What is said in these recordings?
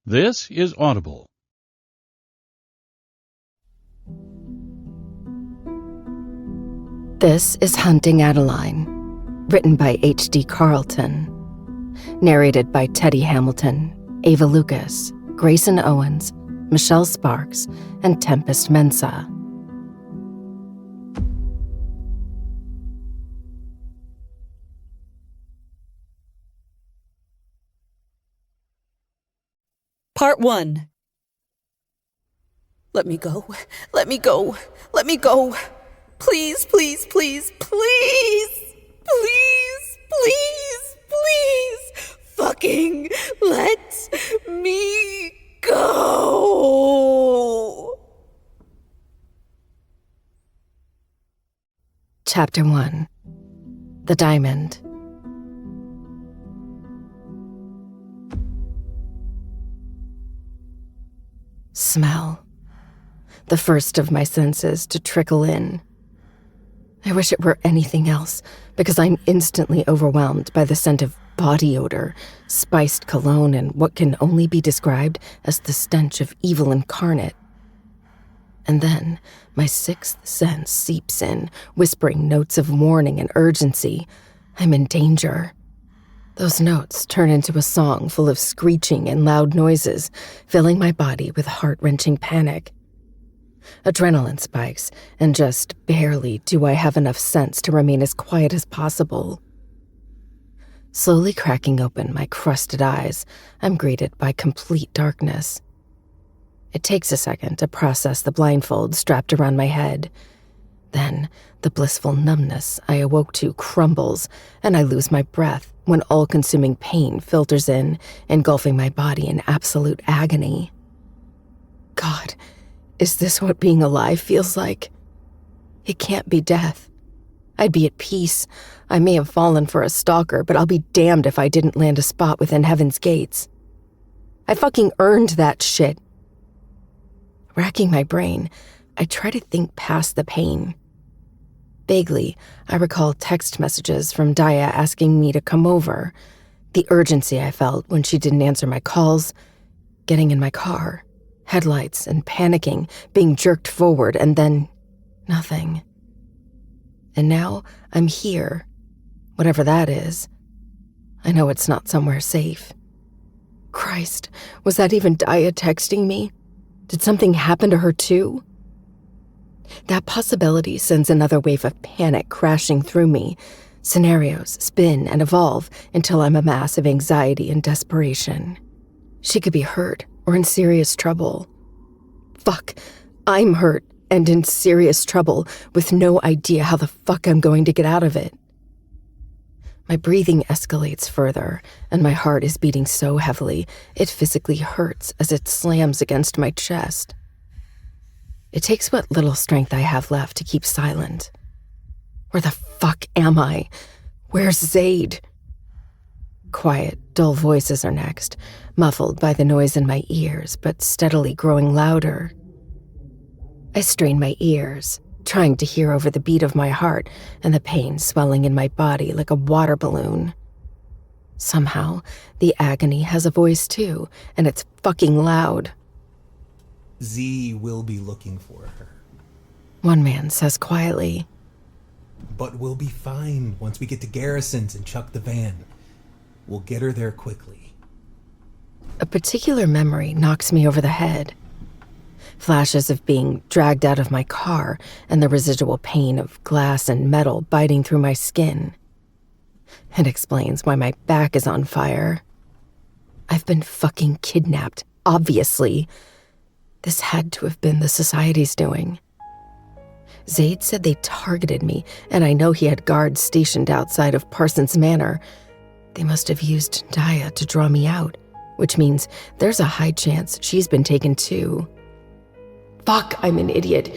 This is Audible. This is Hunting Adeline, written by H.D. Carlton, narrated by Teddy Hamilton, Ava Lucas, Grayson Owens, Michelle Sparks, and Tempest Mensah. Part 1. Let me go. Let me go. Let me go. Please, please, please, please. Please, please, please. Fucking let me go. Chapter 1. The Diamond. Smell. The first of my senses to trickle in. I wish it were anything else, because I'm instantly overwhelmed by the scent of body odor, spiced cologne, and what can only be described as the stench of evil incarnate. And then my sixth sense seeps in, whispering notes of warning and urgency. I'm in danger. Those notes turn into a song full of screeching and loud noises, filling my body with heart-wrenching panic. Adrenaline spikes, and just barely do I have enough sense to remain as quiet as possible. Slowly cracking open my crusted eyes, I'm greeted by complete darkness. It takes a second to process the blindfold strapped around my head. Then, the blissful numbness I awoke to crumbles, and I lose my breath when all-consuming pain filters in, engulfing my body in absolute agony. God, is this what being alive feels like? It can't be death. I'd be at peace. I may have fallen for a stalker, but I'll be damned if I didn't land a spot within heaven's gates. I fucking earned that shit. Racking my brain, I try to think past the pain. Vaguely, I recall text messages from Daya asking me to come over, the urgency I felt when she didn't answer my calls, getting in my car, headlights and panicking, being jerked forward, and then nothing. And now I'm here, whatever that is. I know it's not somewhere safe. Christ, was that even Daya texting me? Did something happen to her too? That possibility sends another wave of panic crashing through me. Scenarios spin and evolve until I'm a mass of anxiety and desperation. She could be hurt or in serious trouble. Fuck, I'm hurt and in serious trouble with no idea how the fuck I'm going to get out of it. My breathing escalates further, and my heart is beating so heavily it physically hurts as it slams against my chest. It takes what little strength I have left to keep silent. Where the fuck am I? Where's Zaid? Quiet, dull voices are next, muffled by the noise in my ears, but steadily growing louder. I strain my ears, trying to hear over the beat of my heart and the pain swelling in my body like a water balloon. Somehow, the agony has a voice too, and it's fucking loud. Z will be looking for her. One man says quietly. But we'll be fine once we get to Garrison's and chuck the van. We'll get her there quickly. A particular memory knocks me over the head. Flashes of being dragged out of my car and the residual pain of glass and metal biting through my skin. It explains why my back is on fire. I've been fucking kidnapped, obviously. This had to have been the Society's doing. Zaid said they targeted me, and I know he had guards stationed outside of Parsons Manor. They must have used Daya to draw me out, which means there's a high chance she's been taken too. Fuck, I'm an idiot.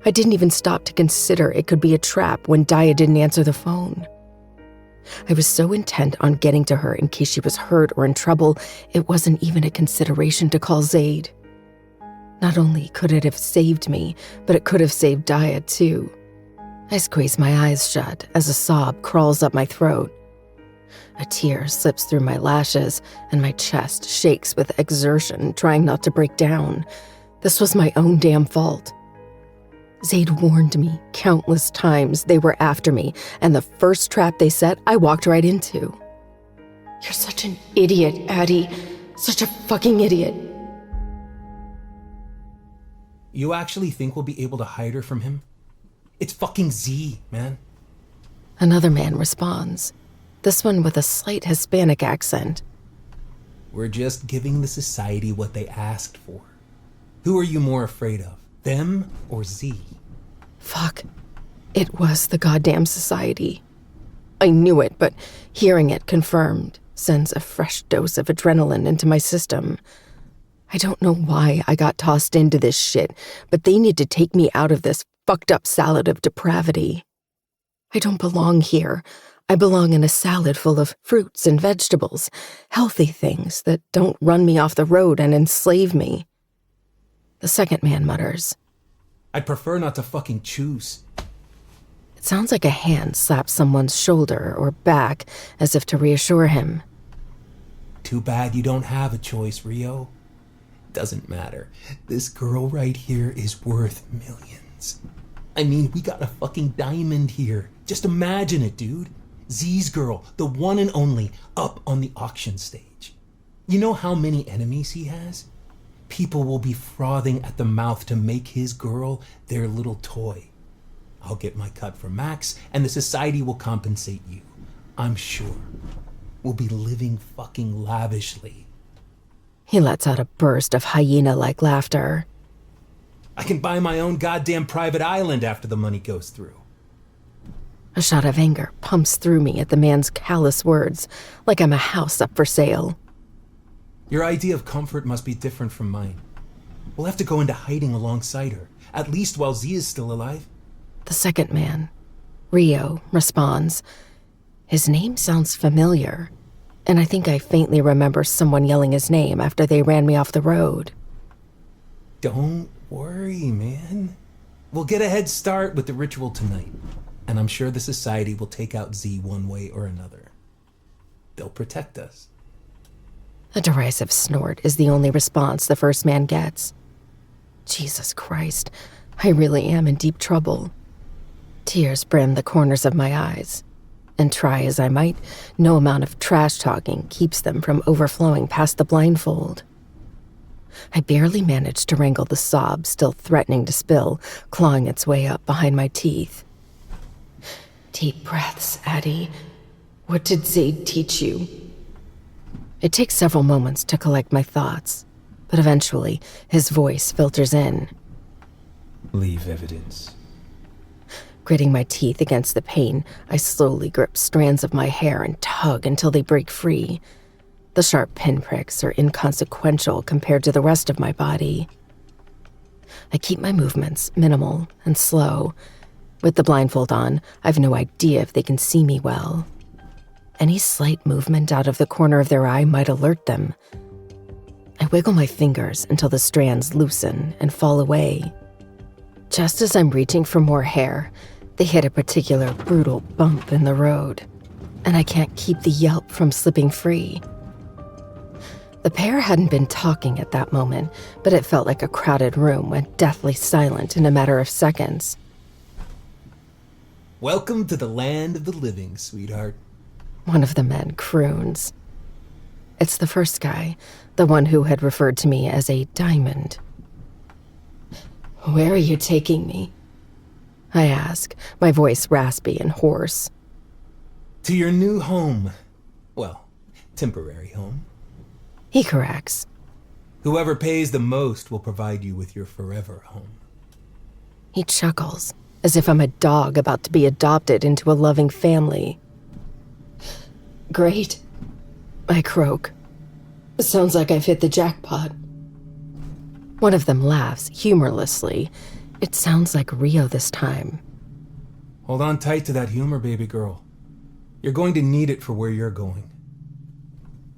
I didn't even stop to consider it could be a trap when Daya didn't answer the phone. I was so intent on getting to her in case she was hurt or in trouble, it wasn't even a consideration to call Zaid. Not only could it have saved me, but it could have saved Daya too. I squeeze my eyes shut as a sob crawls up my throat. A tear slips through my lashes, and my chest shakes with exertion, trying not to break down. This was my own damn fault. Zayd warned me countless times they were after me, and the first trap they set, I walked right into. You're such an idiot, Addie. Such a fucking idiot. You actually think we'll be able to hide her from him? It's fucking Z, man. Another man responds, this one with a slight Hispanic accent. We're just giving the society what they asked for. Who are you more afraid of, them or Z? Fuck. It was the goddamn society. I knew it, but hearing it confirmed sends a fresh dose of adrenaline into my system. I don't know why I got tossed into this shit, but they need to take me out of this fucked up salad of depravity. I don't belong here. I belong in a salad full of fruits and vegetables, healthy things that don't run me off the road and enslave me. The second man mutters, I'd prefer not to fucking choose. It sounds like a hand slaps someone's shoulder or back as if to reassure him. Too bad you don't have a choice, Rio. Doesn't matter. This girl right here is worth millions. I mean, we got a fucking diamond here. Just imagine it, dude. Z's girl, the one and only, up on the auction stage. You know how many enemies he has? People will be frothing at the mouth to make his girl their little toy. I'll get my cut from Max, and the society will compensate you. I'm sure. We'll be living fucking lavishly. He lets out a burst of hyena-like laughter. I can buy my own goddamn private island after the money goes through. A shot of anger pumps through me at the man's callous words, like I'm a house up for sale. Your idea of comfort must be different from mine. We'll have to go into hiding alongside her, at least while Z is still alive. The second man, Rio, responds. His name sounds familiar, and I think I faintly remember someone yelling his name after they ran me off the road. Don't worry, man. We'll get a head start with the ritual tonight, and I'm sure the society will take out Z one way or another. They'll protect us. A derisive snort is the only response the first man gets. Jesus Christ, I really am in deep trouble. Tears brim the corners of my eyes, and try as I might, no amount of trash talking keeps them from overflowing past the blindfold. I barely manage to wrangle the sob still threatening to spill, clawing its way up behind my teeth. Deep breaths, Addie. What did Zayd teach you? It takes several moments to collect my thoughts, but eventually his voice filters in. Leave evidence. Gritting my teeth against the pain, I slowly grip strands of my hair and tug until they break free. The sharp pinpricks are inconsequential compared to the rest of my body. I keep my movements minimal and slow. With the blindfold on, I've no idea if they can see me well. Any slight movement out of the corner of their eye might alert them. I wiggle my fingers until the strands loosen and fall away. Just as I'm reaching for more hair, they hit a particular brutal bump in the road, and I can't keep the yelp from slipping free. The pair hadn't been talking at that moment, but it felt like a crowded room went deathly silent in a matter of seconds. Welcome to the land of the living, sweetheart. One of the men croons. It's the first guy, the one who had referred to me as a diamond. Where are you taking me? I ask, my voice raspy and hoarse. To your new home. Well, temporary home. He corrects. Whoever pays the most will provide you with your forever home. He chuckles, as if I'm a dog about to be adopted into a loving family. Great, I croak. Sounds like I've hit the jackpot. One of them laughs humorlessly. It sounds like Rio this time. Hold on tight to that humor, baby girl. You're going to need it for where you're going.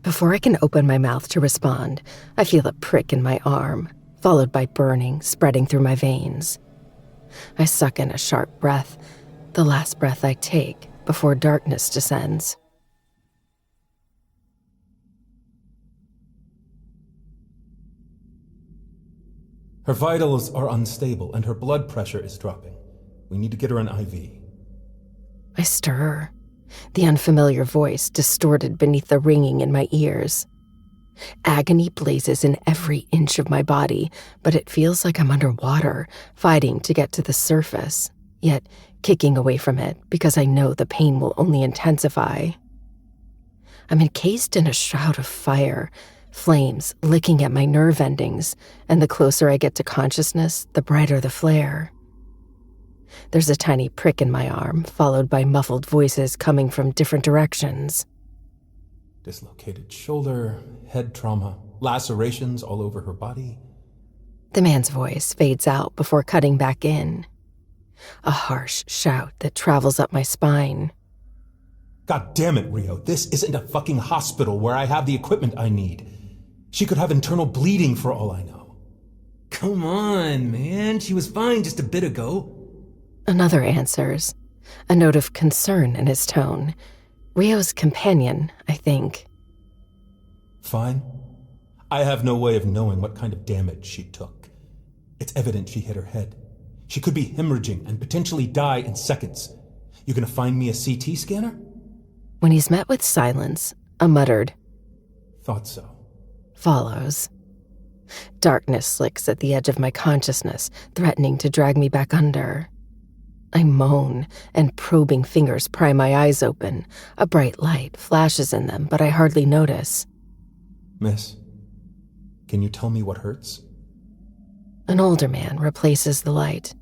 Before I can open my mouth to respond, I feel a prick in my arm, followed by burning spreading through my veins. I suck in a sharp breath, the last breath I take before darkness descends. Her vitals are unstable and her blood pressure is dropping. We need to get her an IV. I stir, the unfamiliar voice distorted beneath the ringing in my ears. Agony blazes in every inch of my body, but it feels like I'm underwater, fighting to get to the surface, yet kicking away from it because I know the pain will only intensify. I'm encased in a shroud of fire, flames licking at my nerve endings, and the closer I get to consciousness, the brighter the flare. There's a tiny prick in my arm, followed by muffled voices coming from different directions. Dislocated shoulder, head trauma, lacerations all over her body. The man's voice fades out before cutting back in. A harsh shout that travels up my spine. God damn it, Rio. This isn't a fucking hospital where I have the equipment I need. She could have internal bleeding for all I know. Come on, man. She was fine just a bit ago. Another answers, a note of concern in his tone. Rio's companion, I think. Fine. I have no way of knowing what kind of damage she took. It's evident she hit her head. She could be hemorrhaging and potentially die in seconds. You gonna find me a CT scanner? When he's met with silence, a muttered, Thought so. follows. Darkness slicks at the edge of my consciousness, threatening to drag me back under. I moan, and probing fingers pry my eyes open. A bright light flashes in them, but I hardly notice. Miss, can you tell me what hurts? An older man replaces the light,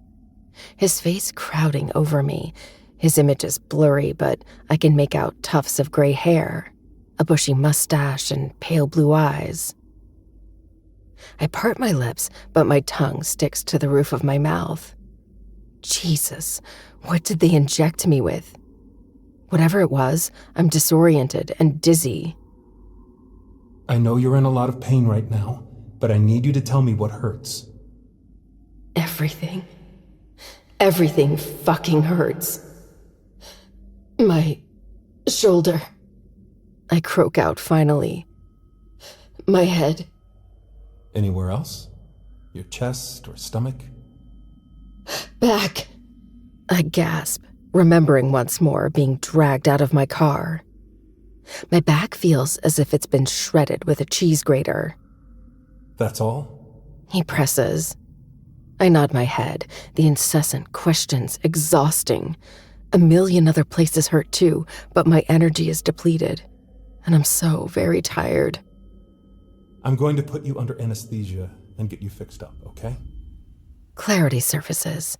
his face crowding over me. His image is blurry, but I can make out tufts of gray hair, a bushy mustache, and pale blue eyes. I part my lips, but my tongue sticks to the roof of my mouth. Jesus, what did they inject me with? Whatever it was, I'm disoriented and dizzy. I know you're in a lot of pain right now, but I need you to tell me what hurts. Everything. Everything fucking hurts. My shoulder. I croak out finally. My head. Anywhere else? Your chest or stomach? Back. I gasp, remembering once more being dragged out of my car. My back feels as if it's been shredded with a cheese grater. That's all? He presses. I nod my head, the incessant questions exhausting. A million other places hurt too, but my energy is depleted, and I'm so very tired. I'm going to put you under anesthesia and get you fixed up, okay? Clarity surfaces,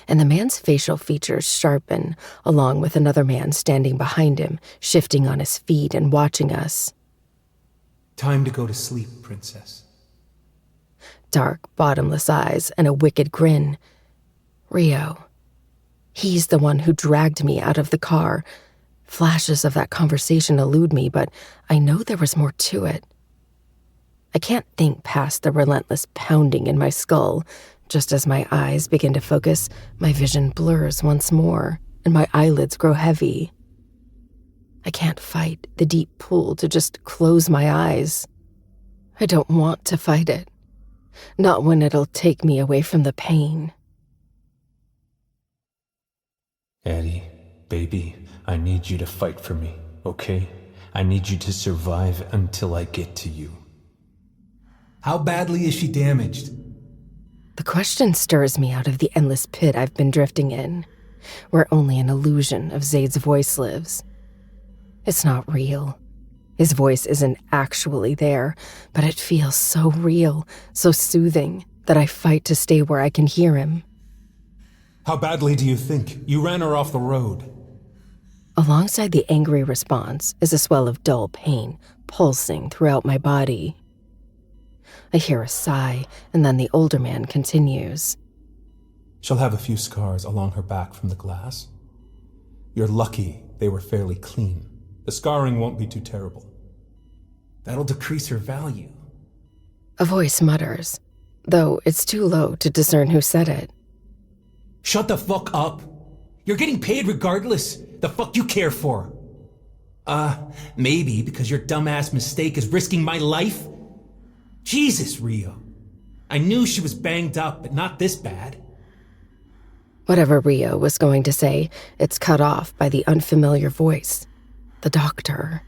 and the man's facial features sharpen, along with another man standing behind him, shifting on his feet and watching us. Time to go to sleep, princess. Dark, bottomless eyes and a wicked grin. Rio. He's the one who dragged me out of the car. Flashes of that conversation elude me, but I know there was more to it. I can't think past the relentless pounding in my skull. Just as my eyes begin to focus, my vision blurs once more, and my eyelids grow heavy. I can't fight the deep pull to just close my eyes. I don't want to fight it. Not when it'll take me away from the pain. Addie, baby, I need you to fight for me, okay? I need you to survive until I get to you. How badly is she damaged? The question stirs me out of the endless pit I've been drifting in, where only an illusion of Zaid's voice lives. It's not real. His voice isn't actually there, but it feels so real, so soothing, that I fight to stay where I can hear him. How badly do you think? You ran her off the road. Alongside the angry response is a swell of dull pain pulsing throughout my body. I hear a sigh, and then the older man continues. She'll have a few scars along her back from the glass. You're lucky they were fairly clean. The scarring won't be too terrible. That'll decrease her value. A voice mutters, though it's too low to discern who said it. Shut the fuck up. You're getting paid regardless. The fuck you care for? Maybe because your dumbass mistake is risking my life? Jesus, Rio. I knew she was banged up, but not this bad. Whatever Rio was going to say, it's cut off by the unfamiliar voice. The doctor.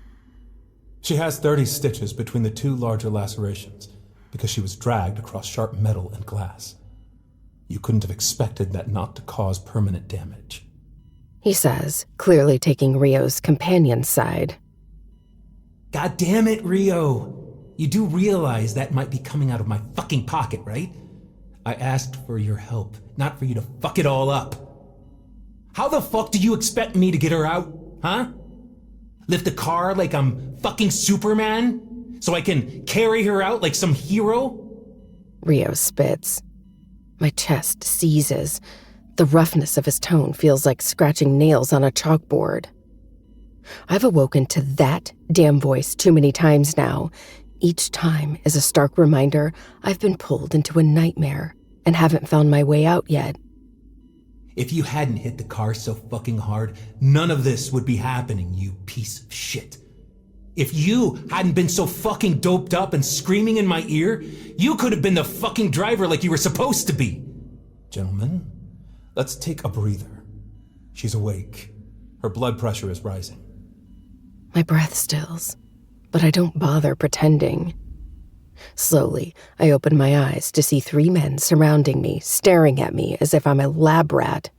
She has 30 stitches between the two larger lacerations because she was dragged across sharp metal and glass. You couldn't have expected that not to cause permanent damage. He says, clearly taking Rio's companion's side. God damn it, Rio. You do realize that might be coming out of my fucking pocket, right? I asked for your help, not for you to fuck it all up. How the fuck do you expect me to get her out, huh? Lift a car like I'm fucking Superman? So I can carry her out like some hero? Rio spits. My chest seizes. The roughness of his tone feels like scratching nails on a chalkboard. I've awoken to that damn voice too many times now. Each time is a stark reminder I've been pulled into a nightmare and haven't found my way out yet. If you hadn't hit the car so fucking hard, none of this would be happening, you piece of shit. If you hadn't been so fucking doped up and screaming in my ear, you could have been the fucking driver like you were supposed to be. Gentlemen, let's take a breather. She's awake. Her blood pressure is rising. My breath stills, but I don't bother pretending. Slowly, I open my eyes to see 3 men surrounding me, staring at me as if I'm a lab rat.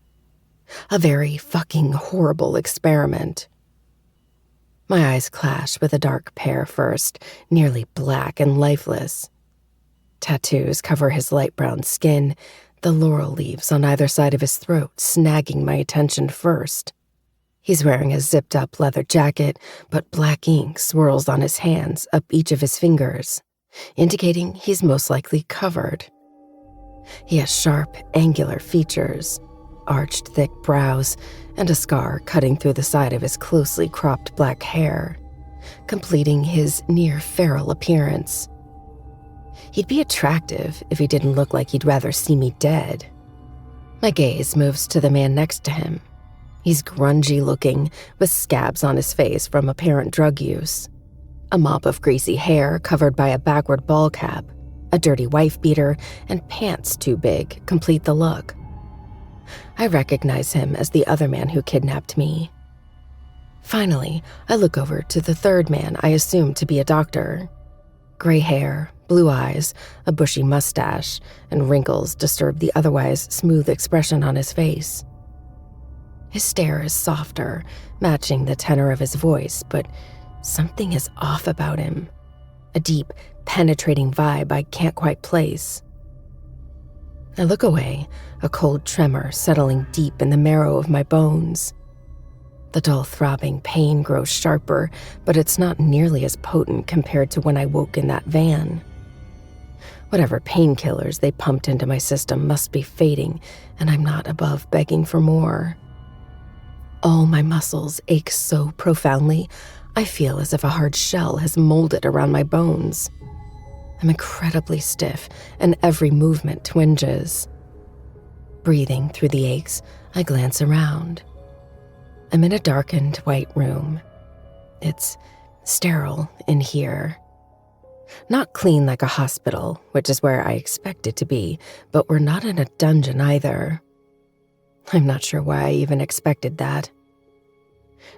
A very fucking horrible experiment. My eyes clash with a dark pair first, nearly black and lifeless. Tattoos cover his light brown skin, the laurel leaves on either side of his throat snagging my attention first. He's wearing a zipped-up leather jacket, but black ink swirls on his hands up each of his fingers, indicating he's most likely covered. He has sharp, angular features, arched thick brows, and a scar cutting through the side of his closely cropped black hair, completing his near-feral appearance. He'd be attractive if he didn't look like he'd rather see me dead. My gaze moves to the man next to him. He's grungy-looking, with scabs on his face from apparent drug use. A mop of greasy hair covered by a backward ball cap, a dirty wife beater, and pants too big complete the look. I recognize him as the other man who kidnapped me. Finally, I look over to the third man I assume to be a doctor. Gray hair, blue eyes, a bushy mustache, and wrinkles disturb the otherwise smooth expression on his face. His stare is softer, matching the tenor of his voice, but something is off about him. A deep, penetrating vibe I can't quite place. I look away, a cold tremor settling deep in the marrow of my bones. The dull throbbing pain grows sharper, but it's not nearly as potent compared to when I woke in that van. Whatever painkillers they pumped into my system must be fading, and I'm not above begging for more. All my muscles ache so profoundly, I feel as if a hard shell has molded around my bones. I'm incredibly stiff, and every movement twinges. Breathing through the aches, I glance around. I'm in a darkened white room. It's sterile in here. Not clean like a hospital, which is where I expect it to be, but we're not in a dungeon either. I'm not sure why I even expected that.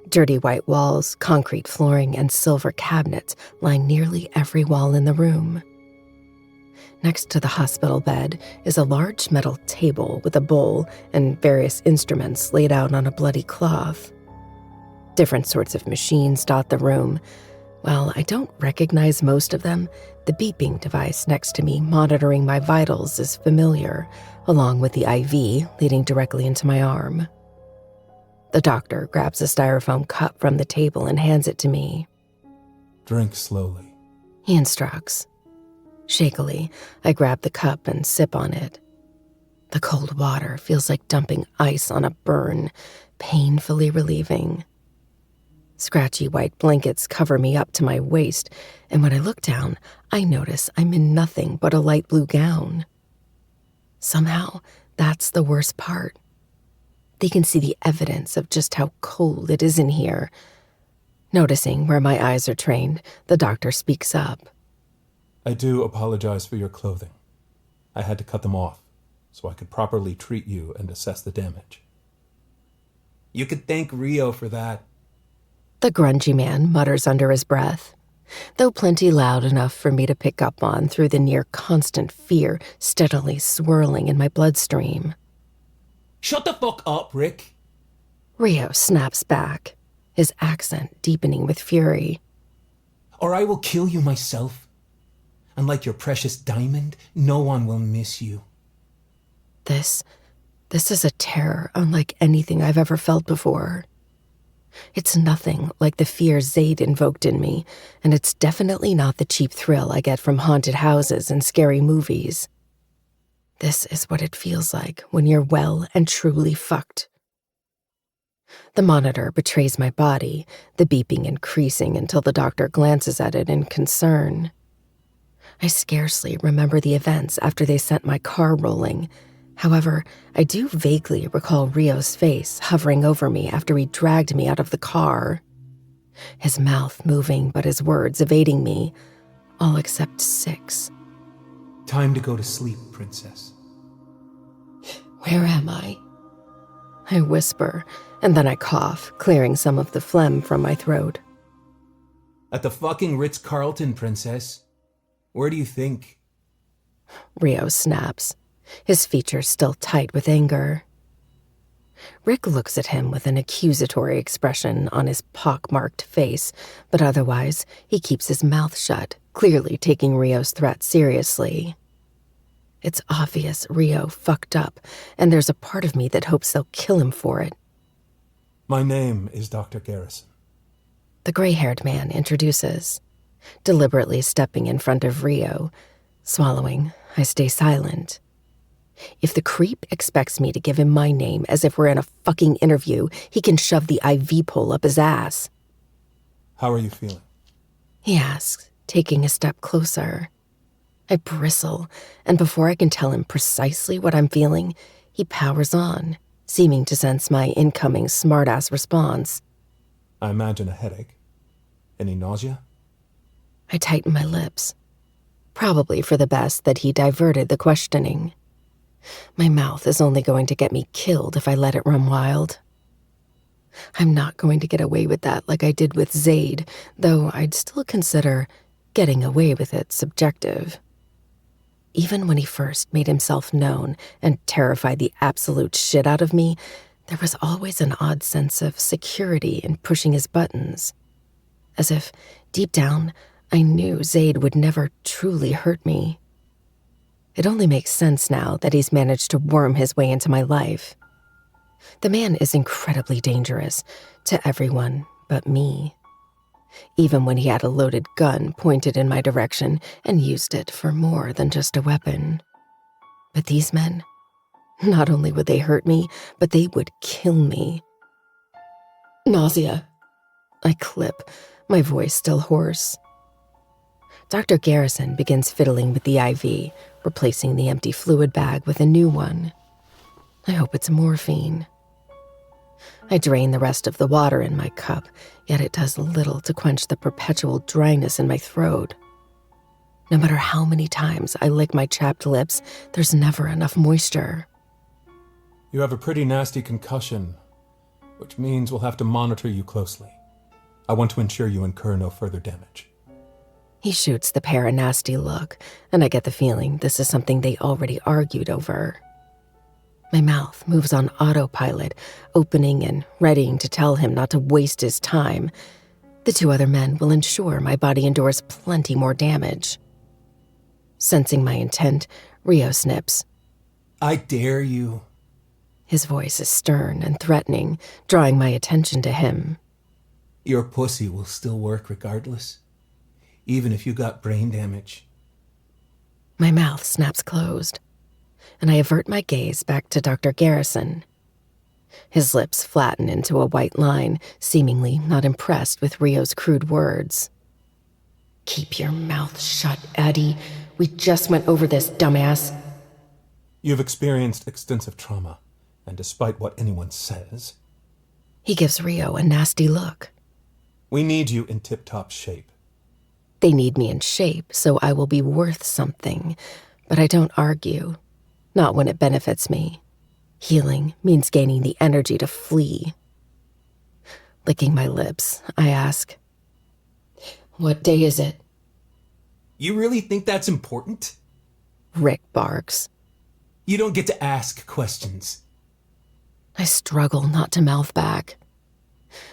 Dirty white walls, concrete flooring, and silver cabinets line nearly every wall in the room. Next to the hospital bed is a large metal table with a bowl and various instruments laid out on a bloody cloth. Different sorts of machines dot the room. While I don't recognize most of them, the beeping device next to me monitoring my vitals is familiar, along with the IV leading directly into my arm. The doctor grabs a styrofoam cup from the table and hands it to me. Drink slowly. He instructs. Shakily, I grab the cup and sip on it. The cold water feels like dumping ice on a burn, painfully relieving. Scratchy white blankets cover me up to my waist, and when I look down, I notice I'm in nothing but a light blue gown. Somehow, that's the worst part. They can see the evidence of just how cold it is in here. Noticing where my eyes are trained, the doctor speaks up. I do apologize for your clothing. I had to cut them off so I could properly treat you and assess the damage. You could thank Rio for that. The grungy man mutters under his breath, though plenty loud enough for me to pick up on through the near-constant fear steadily swirling in my bloodstream. Shut the fuck up, Rick. Rio snaps back, his accent deepening with fury. Or I will kill you myself. And like your precious diamond, no one will miss you. This is a terror unlike anything I've ever felt before. It's nothing like the fear Zayd invoked in me, and it's definitely not the cheap thrill I get from haunted houses and scary movies. This is what it feels like when you're well and truly fucked. The monitor betrays my body, the beeping increasing until the doctor glances at it in concern. I scarcely remember the events after they sent my car rolling. However, I do vaguely recall Rio's face hovering over me after he dragged me out of the car. His mouth moving but his words evading me, all except 6. Time to go to sleep, princess. Where am I? I whisper, and then I cough, clearing some of the phlegm from my throat. At the fucking Ritz-Carlton, princess. Where do you think? Rio snaps, his features still tight with anger. Rick looks at him with an accusatory expression on his pock-marked face, but otherwise he keeps his mouth shut, clearly taking Rio's threat seriously. It's obvious Rio fucked up, and there's a part of me that hopes they'll kill him for it. My name is Dr. Garrison. The gray-haired man introduces, deliberately stepping in front of Rio. Swallowing, I stay silent. If the creep expects me to give him my name as if we're in a fucking interview, he can shove the IV pole up his ass. How are you feeling? He asks, taking a step closer. I bristle, and before I can tell him precisely what I'm feeling, he powers on, seeming to sense my incoming smartass response. I imagine a headache. Any nausea? I tighten my lips, probably for the best that he diverted the questioning. My mouth is only going to get me killed if I let it run wild. I'm not going to get away with that like I did with Zayd, though I'd still consider getting away with it subjective. Even when he first made himself known and terrified the absolute shit out of me, there was always an odd sense of security in pushing his buttons. As if, deep down, I knew Zayd would never truly hurt me. It only makes sense now that he's managed to worm his way into my life. The man is incredibly dangerous to everyone but me. Even when he had a loaded gun pointed in my direction and used it for more than just a weapon. But these men, not only would they hurt me, but they would kill me. Nausea. I clip, my voice still hoarse. Dr. Garrison begins fiddling with the IV, replacing the empty fluid bag with a new one. I hope it's morphine. I drain the rest of the water in my cup, yet it does little to quench the perpetual dryness in my throat. No matter how many times I lick my chapped lips, there's never enough moisture. You have a pretty nasty concussion, which means we'll have to monitor you closely. I want to ensure you incur no further damage. He shoots the pair a nasty look, and I get the feeling this is something they already argued over. My mouth moves on autopilot, opening and readying to tell him not to waste his time. The 2 other men will ensure my body endures plenty more damage. Sensing my intent, Rio snips. I dare you. His voice is stern and threatening, drawing my attention to him. Your pussy will still work regardless, even if you got brain damage. My mouth snaps closed, and I avert my gaze back to Dr. Garrison. His lips flatten into a white line, seemingly not impressed with Rio's crude words. Keep your mouth shut, Addie. We just went over this, dumbass. You've experienced extensive trauma, and despite what anyone says... He gives Rio a nasty look. We need you in tip-top shape. They need me in shape, so I will be worth something. But I don't argue, not when it benefits me. Healing means gaining the energy to flee. Licking my lips, I ask, "What day is it?" You really think that's important? Rick barks. You don't get to ask questions. I struggle not to mouth back.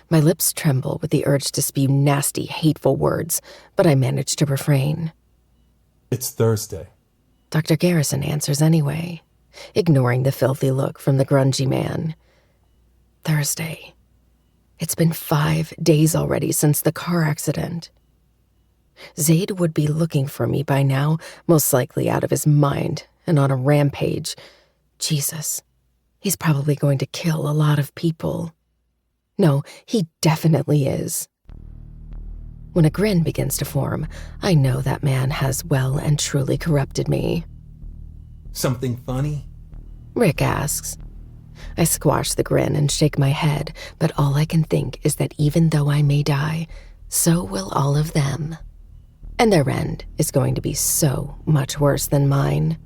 My lips tremble with the urge to spew nasty, hateful words, but I manage to refrain. It's Thursday. Dr. Garrison answers anyway, ignoring the filthy look from the grungy man. Thursday. It's been 5 days already since the car accident. Zaid would be looking for me by now, most likely out of his mind and on a rampage. Jesus, he's probably going to kill a lot of people. No, he definitely is. When a grin begins to form, I know that man has well and truly corrupted me. Something funny? Rick asks. I squash the grin and shake my head, but all I can think is that even though I may die, so will all of them. And their end is going to be so much worse than mine.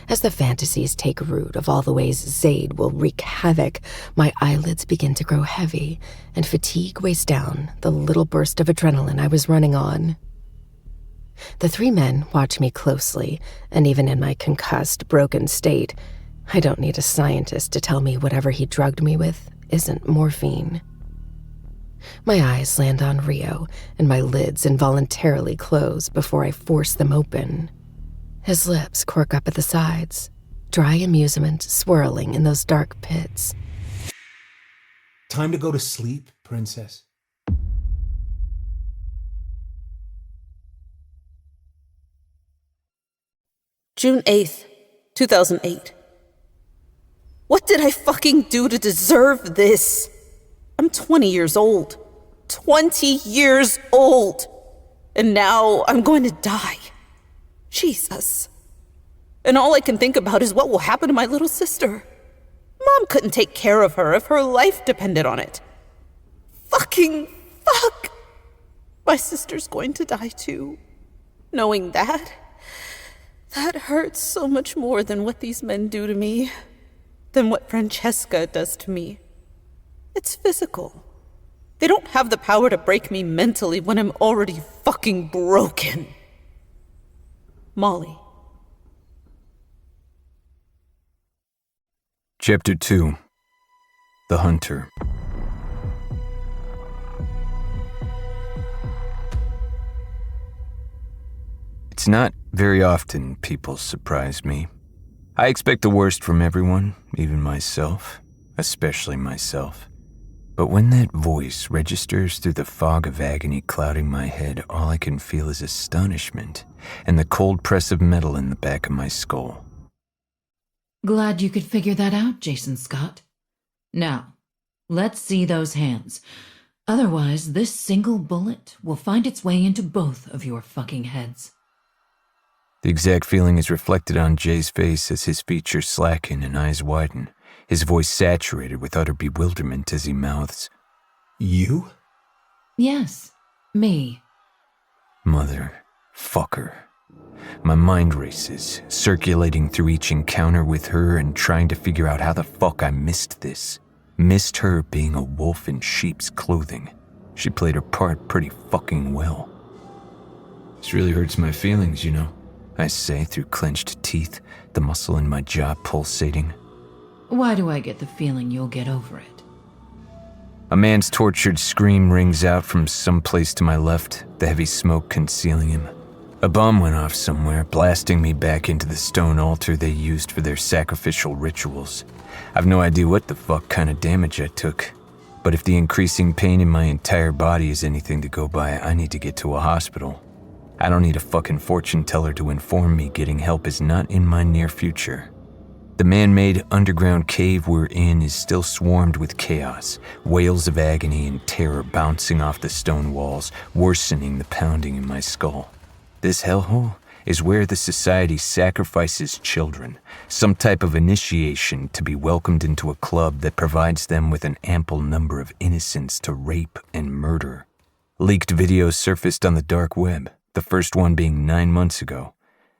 As the fantasies take root of all the ways Zaid will wreak havoc, my eyelids begin to grow heavy, and fatigue weighs down the little burst of adrenaline I was running on. The 3 men watch me closely, and even in my concussed, broken state, I don't need a scientist to tell me whatever he drugged me with isn't morphine. My eyes land on Rio, and my lids involuntarily close before I force them open. His lips quirk up at the sides, dry amusement swirling in those dark pits. Time to go to sleep, princess. June 8th, 2008. What did I fucking do to deserve this? I'm 20 years old. 20 years old! And now I'm going to die. Jesus. And all I can think about is what will happen to my little sister. Mom couldn't take care of her if her life depended on it. Fucking fuck! My sister's going to die too. Knowing that hurts so much more than what these men do to me, than what Francesca does to me. It's physical. They don't have the power to break me mentally when I'm already fucking broken. Molly. Chapter 2. The Hunter. It's not very often people surprise me. I expect the worst from everyone, even myself, especially myself. But when that voice registers through the fog of agony clouding my head, all I can feel is astonishment and the cold press of metal in the back of my skull. Glad you could figure that out, Jason Scott. Now, let's see those hands. Otherwise, this single bullet will find its way into both of your fucking heads. The exact feeling is reflected on Jay's face as his features slacken and eyes widen, his voice saturated with utter bewilderment as he mouths, You? Yes, me. Motherfucker. My mind races, circulating through each encounter with her and trying to figure out how the fuck I missed this. Missed her being a wolf in sheep's clothing. She played her part pretty fucking well. This really hurts my feelings, you know, I say through clenched teeth, the muscle in my jaw pulsating. Why do I get the feeling you'll get over it? A man's tortured scream rings out from someplace to my left, the heavy smoke concealing him. A bomb went off somewhere, blasting me back into the stone altar they used for their sacrificial rituals. I've no idea what the fuck kind of damage I took, but if the increasing pain in my entire body is anything to go by, I need to get to a hospital. I don't need a fucking fortune teller to inform me getting help is not in my near future. The man-made underground cave we're in is still swarmed with chaos, wails of agony and terror bouncing off the stone walls, worsening the pounding in my skull. This hellhole is where the society sacrifices children, some type of initiation to be welcomed into a club that provides them with an ample number of innocents to rape and murder. Leaked videos surfaced on the dark web, the first one being 9 months ago.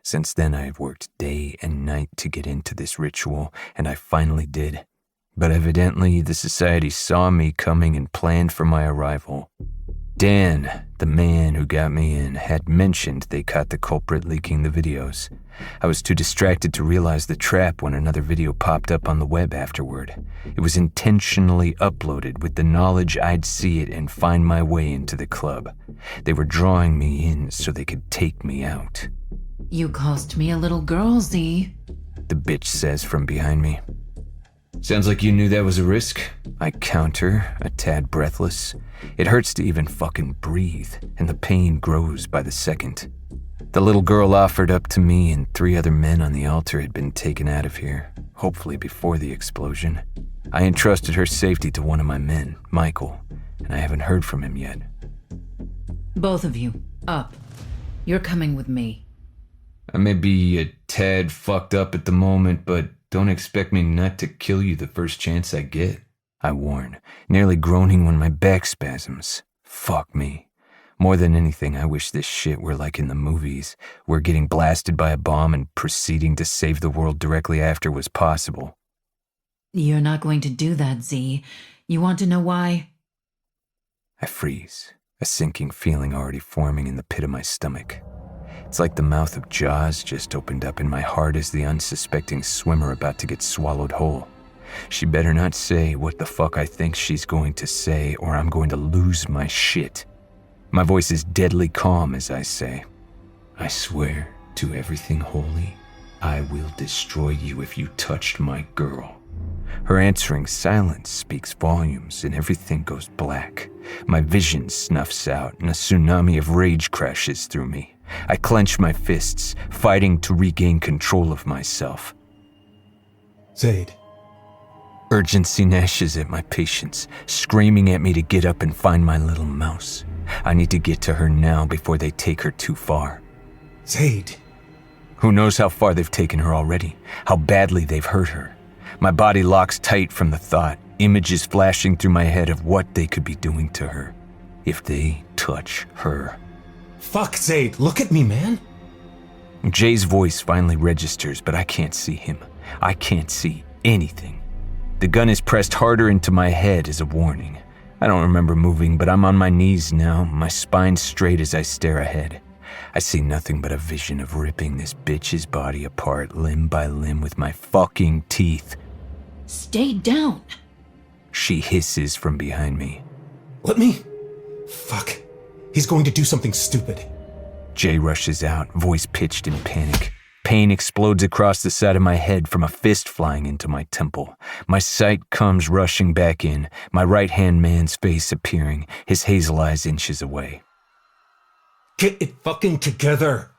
Since then, I have worked day and night to get into this ritual, and I finally did. But evidently, the society saw me coming and planned for my arrival. Dan, the man who got me in, had mentioned they caught the culprit leaking the videos. I was too distracted to realize the trap when another video popped up on the web afterward. It was intentionally uploaded with the knowledge I'd see it and find my way into the club. They were drawing me in so they could take me out. You cost me a little girl, Z. The bitch says from behind me. Sounds like you knew that was a risk. I counter, a tad breathless. It hurts to even fucking breathe, and the pain grows by the second. The little girl offered up to me, and 3 other men on the altar had been taken out of here, hopefully before the explosion. I entrusted her safety to one of my men, Michael, and I haven't heard from him yet. Both of you, up. You're coming with me. I may be a tad fucked up at the moment, but don't expect me not to kill you the first chance I get, I warn, nearly groaning when my back spasms. Fuck me. More than anything, I wish this shit were like in the movies, where getting blasted by a bomb and proceeding to save the world directly after was possible. You're not going to do that, Z. You want to know why? I freeze, a sinking feeling already forming in the pit of my stomach. It's like the mouth of Jaws just opened up and my heart is the unsuspecting swimmer about to get swallowed whole. She better not say what the fuck I think she's going to say or I'm going to lose my shit. My voice is deadly calm as I say, I swear to everything holy, I will destroy you if you touched my girl. Her answering silence speaks volumes and everything goes black. My vision snuffs out and a tsunami of rage crashes through me. I clench my fists, fighting to regain control of myself. Zaid. Urgency gnashes at my patience, screaming at me to get up and find my little mouse. I need to get to her now before they take her too far. Zaid. Who knows how far they've taken her already, how badly they've hurt her. My body locks tight from the thought, images flashing through my head of what they could be doing to her. If they touch her. Fuck, Zaid, look at me, man. Jay's voice finally registers, but I can't see him. I can't see anything. The gun is pressed harder into my head as a warning. I don't remember moving, but I'm on my knees now, my spine straight as I stare ahead. I see nothing but a vision of ripping this bitch's body apart limb by limb with my fucking teeth. Stay down. She hisses from behind me. Let me... Fuck. He's going to do something stupid. Jay rushes out, voice pitched in panic. Pain explodes across the side of my head from a fist flying into my temple. My sight comes rushing back in, my right-hand man's face appearing, his hazel eyes inches away. Get it fucking together.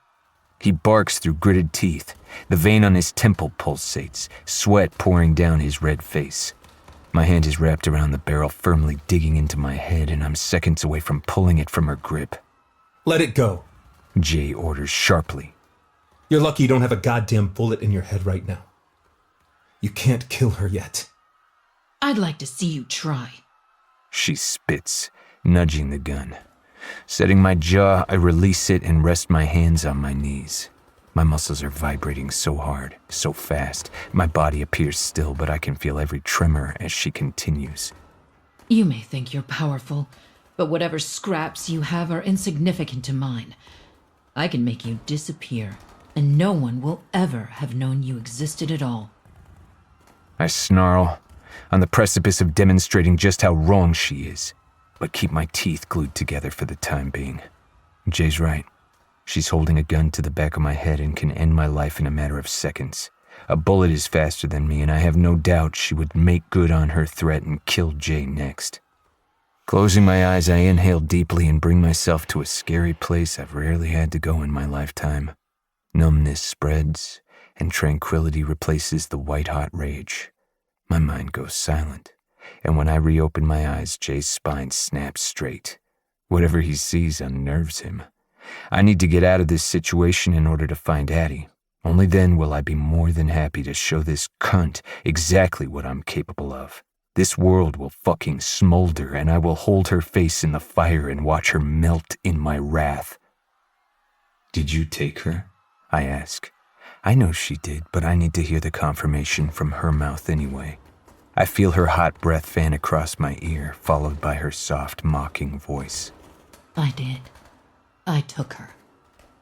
He barks through gritted teeth. The vein on his temple pulsates, sweat pouring down his red face. My hand is wrapped around the barrel, firmly digging into my head, and I'm seconds away from pulling it from her grip. Let it go. Jay orders sharply. You're lucky you don't have a goddamn bullet in your head right now. You can't kill her yet. I'd like to see you try. She spits, nudging the gun. Setting my jaw, I release it and rest my hands on my knees. My muscles are vibrating so hard, so fast. My body appears still, but I can feel every tremor as she continues. You may think you're powerful, but whatever scraps you have are insignificant to mine. I can make you disappear, and no one will ever have known you existed at all. I snarl, on the precipice of demonstrating just how wrong she is, but keep my teeth glued together for the time being. Jay's right. She's holding a gun to the back of my head and can end my life in a matter of seconds. A bullet is faster than me, and I have no doubt she would make good on her threat and kill Jay next. Closing my eyes, I inhale deeply and bring myself to a scary place I've rarely had to go in my lifetime. Numbness spreads, and tranquility replaces the white-hot rage. My mind goes silent, and when I reopen my eyes, Jay's spine snaps straight. Whatever he sees unnerves him. I need to get out of this situation in order to find Addie. Only then will I be more than happy to show this cunt exactly what I'm capable of. This world will fucking smolder, and I will hold her face in the fire and watch her melt in my wrath. Did you take her? I ask. I know she did, but I need to hear the confirmation from her mouth anyway. I feel her hot breath fan across my ear, followed by her soft, mocking voice. I did. I took her.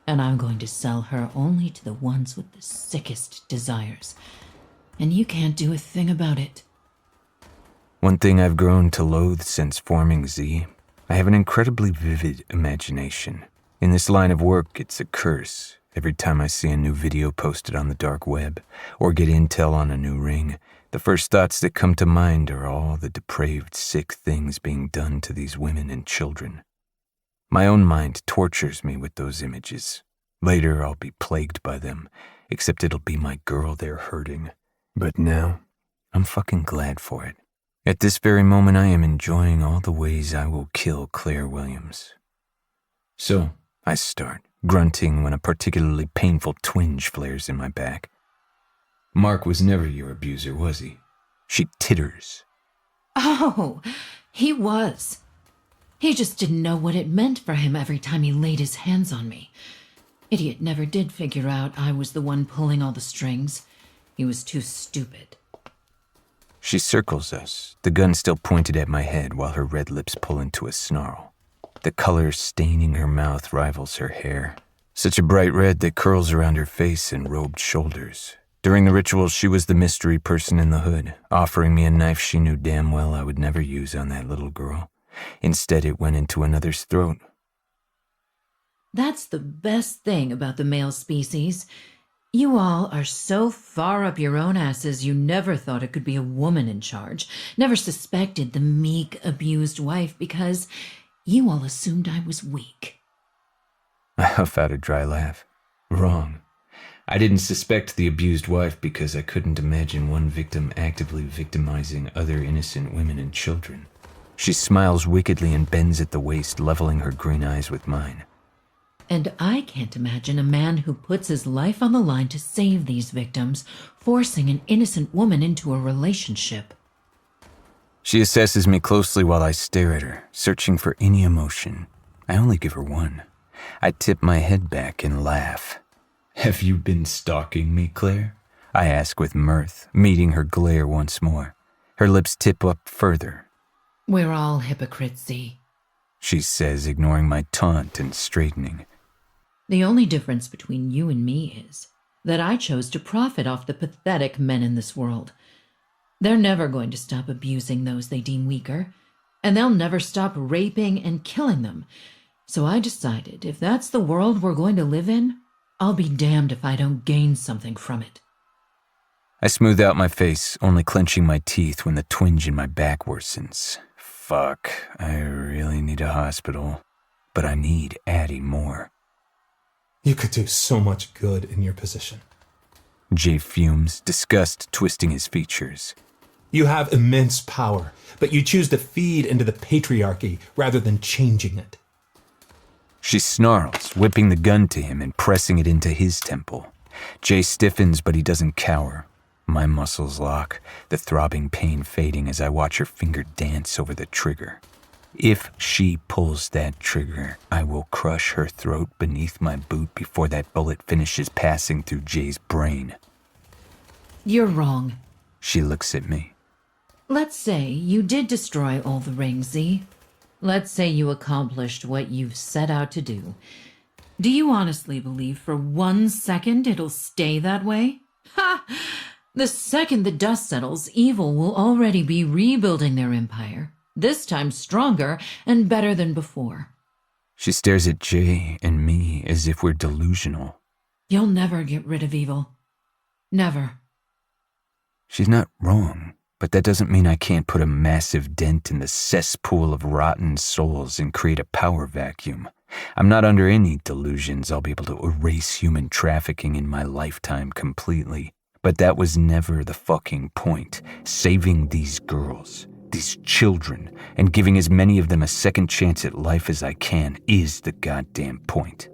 And I'm going to sell her only to the ones with the sickest desires. And you can't do a thing about it. One thing I've grown to loathe since forming Z, I have an incredibly vivid imagination. In this line of work, it's a curse. Every time I see a new video posted on the dark web, or get intel on a new ring, the first thoughts that come to mind are all the depraved, sick things being done to these women and children. My own mind tortures me with those images. Later, I'll be plagued by them, except it'll be my girl they're hurting. But now, I'm fucking glad for it. At this very moment, I am enjoying all the ways I will kill Claire Williams. So, I start, grunting when a particularly painful twinge flares in my back. Mark was never your abuser, was he? She titters. Oh, he was. He just didn't know what it meant for him every time he laid his hands on me. Idiot never did figure out I was the one pulling all the strings. He was too stupid. She circles us, the gun still pointed at my head while her red lips pull into a snarl. The color staining her mouth rivals her hair. Such a bright red that curls around her face and robed shoulders. During the ritual, she was the mystery person in the hood, offering me a knife she knew damn well I would never use on that little girl. Instead, it went into another's throat. That's the best thing about the male species. You all are so far up your own asses you never thought it could be a woman in charge, never suspected the meek, abused wife because you all assumed I was weak. I huff out a dry laugh. Wrong. I didn't suspect the abused wife because I couldn't imagine one victim actively victimizing other innocent women and children. She smiles wickedly and bends at the waist, leveling her green eyes with mine. And I can't imagine a man who puts his life on the line to save these victims, forcing an innocent woman into a relationship. She assesses me closely while I stare at her, searching for any emotion. I only give her one. I tip my head back and laugh. Have you been stalking me, Claire? I ask with mirth, meeting her glare once more. Her lips tip up further. We're all hypocrites, Z. She says, ignoring my taunt and straightening. The only difference between you and me is that I chose to profit off the pathetic men in this world. They're never going to stop abusing those they deem weaker, and they'll never stop raping and killing them. So I decided if that's the world we're going to live in, I'll be damned if I don't gain something from it. I smooth out my face, only clenching my teeth when the twinge in my back worsens. Fuck, I really need a hospital. But I need Addie more. You could do so much good in your position. Jay fumes, disgust twisting his features. You have immense power, but you choose to feed into the patriarchy rather than changing it. She snarls, whipping the gun to him and pressing it into his temple. Jay stiffens, but he doesn't cower. My muscles lock, the throbbing pain fading as I watch her finger dance over the trigger. If she pulls that trigger, I will crush her throat beneath my boot before that bullet finishes passing through Jay's brain. You're wrong. She looks at me. Let's say you did destroy all the rings, Z. Let's say you accomplished what you've set out to do. Do you honestly believe for 1 second it'll stay that way? Ha! The second the dust settles, evil will already be rebuilding their empire, this time stronger and better than before. She stares at Jay and me as if we're delusional. You'll never get rid of evil. Never. She's not wrong, but that doesn't mean I can't put a massive dent in the cesspool of rotten souls and create a power vacuum. I'm not under any delusions I'll be able to erase human trafficking in my lifetime completely. But that was never the fucking point. Saving these girls, these children, and giving as many of them a second chance at life as I can is the goddamn point.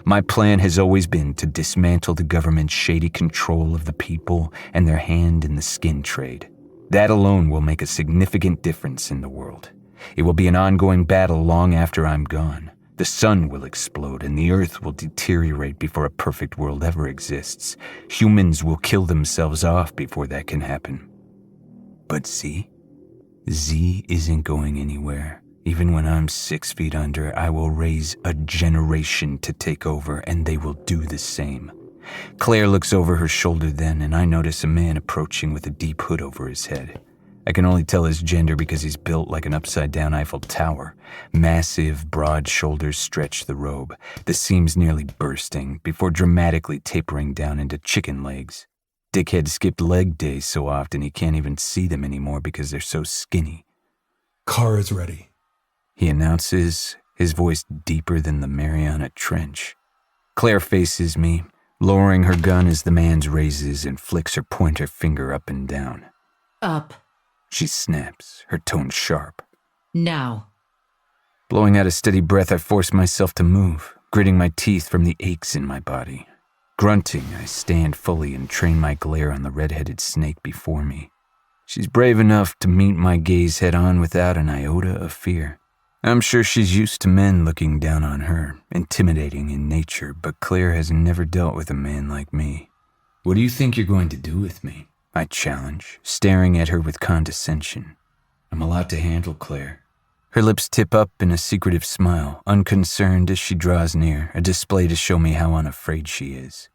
My plan has always been to dismantle the government's shady control of the people and their hand in the skin trade. That alone will make a significant difference in the world. It will be an ongoing battle long after I'm gone. The sun will explode and the earth will deteriorate before a perfect world ever exists. Humans will kill themselves off before that can happen. But Z isn't going anywhere. Even when I'm 6 feet under, I will raise a generation to take over, and they will do the same. Claire looks over her shoulder then, and I notice a man approaching with a deep hood over his head. I can only tell his gender because he's built like an upside-down Eiffel Tower. Massive, broad shoulders stretch the robe, the seams nearly bursting, before dramatically tapering down into chicken legs. Dickhead skipped leg days so often he can't even see them anymore because they're so skinny. Car is ready, he announces, his voice deeper than the Mariana Trench. Claire faces me, lowering her gun as the man's raises and flicks her pointer finger up and down. Up. She snaps, her tone sharp. Now. Blowing out a steady breath, I force myself to move, gritting my teeth from the aches in my body. Grunting, I stand fully and train my glare on the red-headed snake before me. She's brave enough to meet my gaze head-on without an iota of fear. I'm sure she's used to men looking down on her, intimidating in nature, but Claire has never dealt with a man like me. What do you think you're going to do with me? I challenge, staring at her with condescension. I'm a lot to handle, Claire. Her lips tip up in a secretive smile, unconcerned as she draws near, a display to show me how unafraid she is.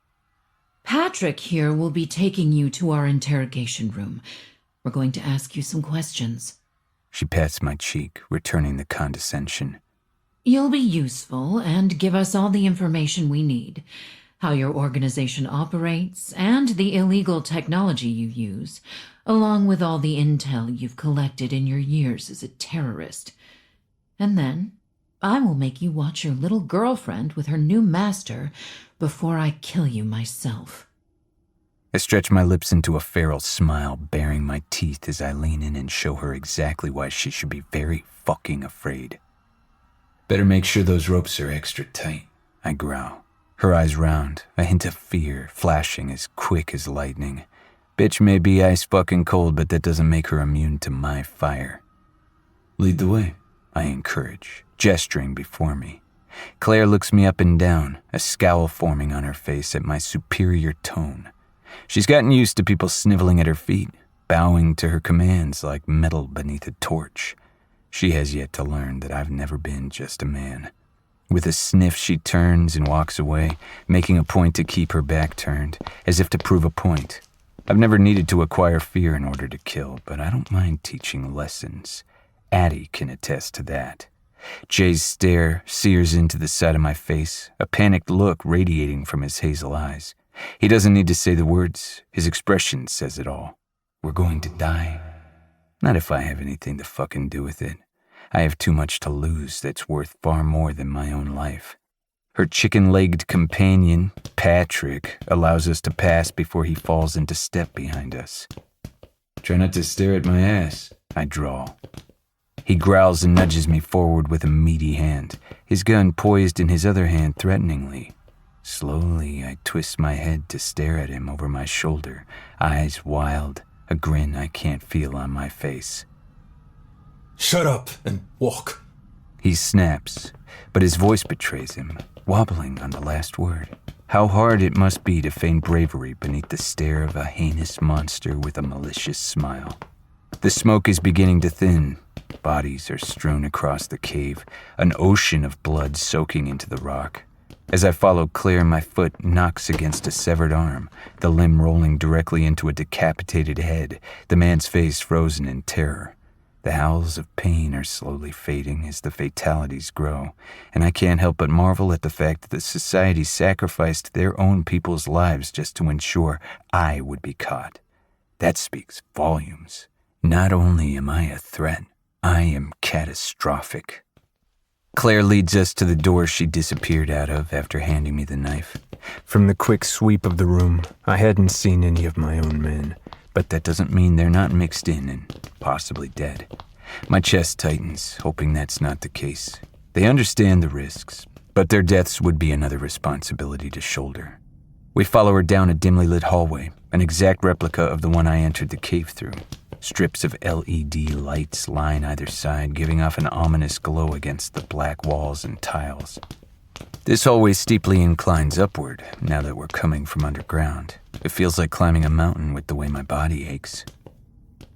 Patrick here will be taking you to our interrogation room. We're going to ask you some questions. She pats my cheek, returning the condescension. You'll be useful and give us all the information we need. How your organization operates and the illegal technology you use, along with all the intel you've collected in your years as a terrorist. And then I will make you watch your little girlfriend with her new master before I kill you myself. I stretch my lips into a feral smile, baring my teeth as I lean in and show her exactly why she should be very fucking afraid. Better make sure those ropes are extra tight, I growl. Her eyes round, a hint of fear flashing as quick as lightning. Bitch may be ice fucking cold, but that doesn't make her immune to my fire. Lead the way, I encourage, gesturing before me. Claire looks me up and down, a scowl forming on her face at my superior tone. She's gotten used to people sniveling at her feet, bowing to her commands like metal beneath a torch. She has yet to learn that I've never been just a man. With a sniff, she turns and walks away, making a point to keep her back turned, as if to prove a point. I've never needed to acquire fear in order to kill, but I don't mind teaching lessons. Addie can attest to that. Jay's stare sears into the side of my face, a panicked look radiating from his hazel eyes. He doesn't need to say the words. His expression says it all. We're going to die. Not if I have anything to fucking do with it. I have too much to lose that's worth far more than my own life. Her chicken-legged companion, Patrick, allows us to pass before he falls into step behind us. Try not to stare at my ass, I drawl. He growls and nudges me forward with a meaty hand, his gun poised in his other hand threateningly. Slowly, I twist my head to stare at him over my shoulder, eyes wild, a grin I can't feel on my face. Shut up and walk. He snaps, but his voice betrays him, wobbling on the last word. How hard it must be to feign bravery beneath the stare of a heinous monster with a malicious smile. The smoke is beginning to thin. Bodies are strewn across the cave, an ocean of blood soaking into the rock. As I follow Claire, my foot knocks against a severed arm, the limb rolling directly into a decapitated head, the man's face frozen in terror. The howls of pain are slowly fading as the fatalities grow, and I can't help but marvel at the fact that the society sacrificed their own people's lives just to ensure I would be caught. That speaks volumes. Not only am I a threat, I am catastrophic. Claire leads us to the door she disappeared out of after handing me the knife. From the quick sweep of the room, I hadn't seen any of my own men, but that doesn't mean they're not mixed in and possibly dead. My chest tightens, hoping that's not the case. They understand the risks, but their deaths would be another responsibility to shoulder. We follow her down a dimly lit hallway, an exact replica of the one I entered the cave through. Strips of LED lights line either side, giving off an ominous glow against the black walls and tiles. This hallway steeply inclines upward, now that we're coming from underground. It feels like climbing a mountain with the way my body aches.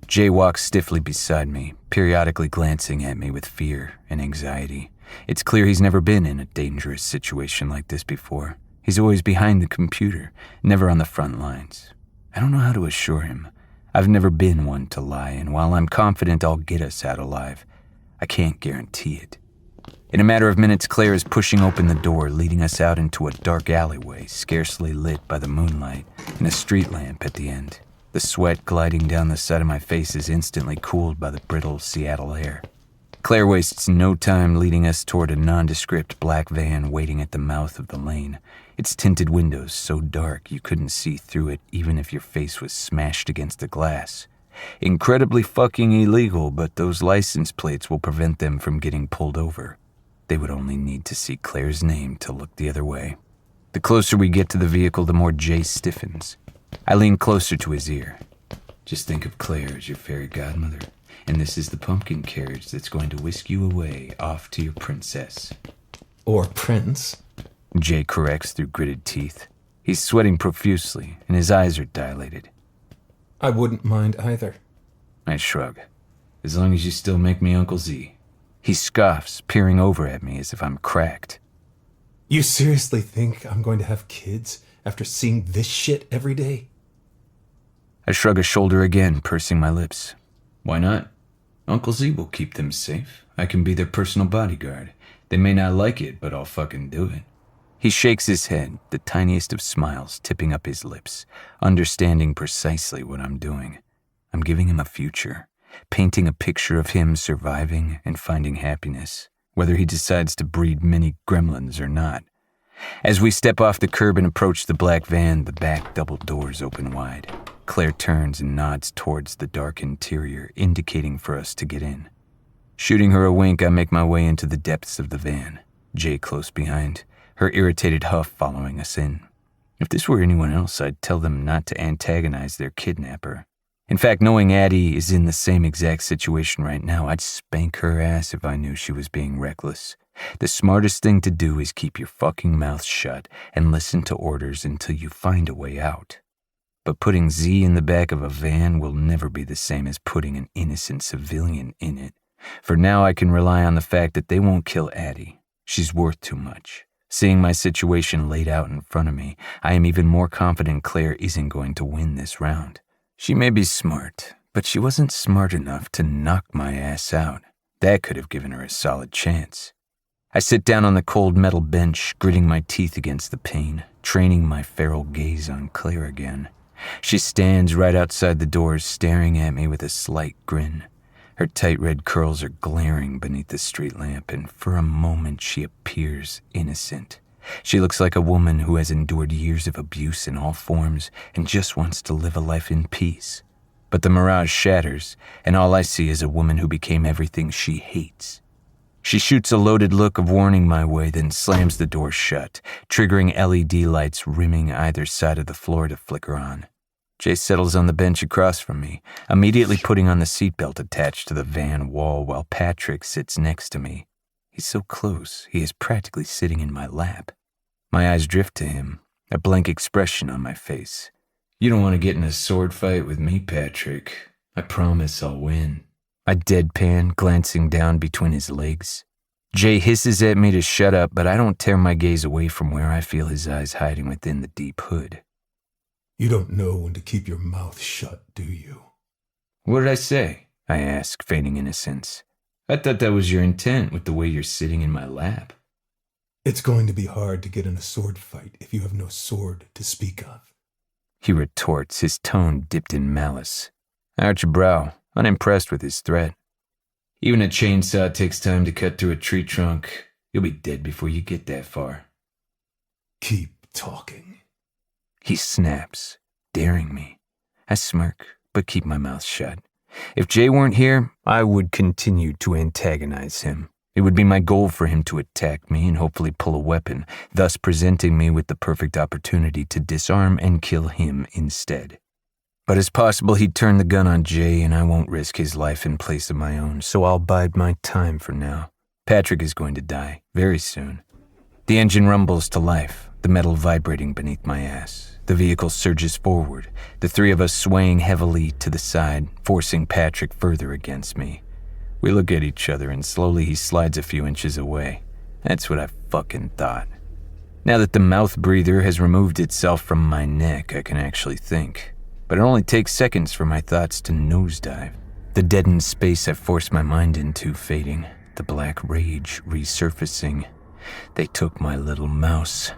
Jay walks stiffly beside me, periodically glancing at me with fear and anxiety. It's clear he's never been in a dangerous situation like this before. He's always behind the computer, never on the front lines. I don't know how to assure him. I've never been one to lie, and while I'm confident I'll get us out alive, I can't guarantee it. In a matter of minutes, Claire is pushing open the door, leading us out into a dark alleyway, scarcely lit by the moonlight, and a street lamp at the end. The sweat gliding down the side of my face is instantly cooled by the brittle Seattle air. Claire wastes no time leading us toward a nondescript black van waiting at the mouth of the lane. Its tinted windows so dark you couldn't see through it even if your face was smashed against the glass. Incredibly fucking illegal, but those license plates will prevent them from getting pulled over. They would only need to see Claire's name to look the other way. The closer we get to the vehicle, the more Jay stiffens. I lean closer to his ear. Just think of Claire as your fairy godmother, and this is the pumpkin carriage that's going to whisk you away off to your princess. Or prince. Jay corrects through gritted teeth. He's sweating profusely, and his eyes are dilated. I wouldn't mind either. I shrug. As long as you still make me Uncle Z. He scoffs, peering over at me as if I'm cracked. You seriously think I'm going to have kids after seeing this shit every day? I shrug a shoulder again, pursing my lips. Why not? Uncle Z will keep them safe. I can be their personal bodyguard. They may not like it, but I'll fucking do it. He shakes his head, the tiniest of smiles tipping up his lips, understanding precisely what I'm doing. I'm giving him a future, painting a picture of him surviving and finding happiness, whether he decides to breed mini gremlins or not. As we step off the curb and approach the black van, the back double doors open wide. Claire turns and nods towards the dark interior, indicating for us to get in. Shooting her a wink, I make my way into the depths of the van, Jay close behind, her irritated huff following us in. If this were anyone else, I'd tell them not to antagonize their kidnapper. In fact, knowing Addie is in the same exact situation right now, I'd spank her ass if I knew she was being reckless. The smartest thing to do is keep your fucking mouth shut and listen to orders until you find a way out. But putting Z in the back of a van will never be the same as putting an innocent civilian in it. For now, I can rely on the fact that they won't kill Addie. She's worth too much. Seeing my situation laid out in front of me, I am even more confident Claire isn't going to win this round. She may be smart, but she wasn't smart enough to knock my ass out. That could have given her a solid chance. I sit down on the cold metal bench, gritting my teeth against the pain, training my feral gaze on Claire again. She stands right outside the doors, staring at me with a slight grin. Her tight red curls are glaring beneath the street lamp, and for a moment she appears innocent. She looks like a woman who has endured years of abuse in all forms and just wants to live a life in peace. But the mirage shatters, and all I see is a woman who became everything she hates. She shoots a loaded look of warning my way, then slams the door shut, triggering LED lights rimming either side of the floor to flicker on. Jay settles on the bench across from me, immediately putting on the seatbelt attached to the van wall while Patrick sits next to me. He's so close, he is practically sitting in my lap. My eyes drift to him, a blank expression on my face. You don't want to get in a sword fight with me, Patrick. I promise I'll win. I deadpan, glancing down between his legs. Jay hisses at me to shut up, but I don't tear my gaze away from where I feel his eyes hiding within the deep hood. You don't know when to keep your mouth shut, do you? What did I say? I ask, feigning innocence. I thought that was your intent with the way you're sitting in my lap. It's going to be hard to get in a sword fight if you have no sword to speak of. He retorts, his tone dipped in malice. I arch a brow, unimpressed with his threat. Even a chainsaw takes time to cut through a tree trunk. You'll be dead before you get that far. Keep talking. He snaps, daring me. I smirk, but keep my mouth shut. If Jay weren't here, I would continue to antagonize him. It would be my goal for him to attack me and hopefully pull a weapon, thus presenting me with the perfect opportunity to disarm and kill him instead. But it's possible he'd turn the gun on Jay, and I won't risk his life in place of my own, so I'll bide my time for now. Patrick is going to die, very soon. The engine rumbles to life, the metal vibrating beneath my ass. The vehicle surges forward, the three of us swaying heavily to the side, forcing Patrick further against me. We look at each other, and slowly he slides a few inches away. That's what I fucking thought. Now that the mouth breather has removed itself from my neck, I can actually think. But it only takes seconds for my thoughts to nosedive. The deadened space I've forced my mind into fading, the black rage resurfacing. They took my little mouse.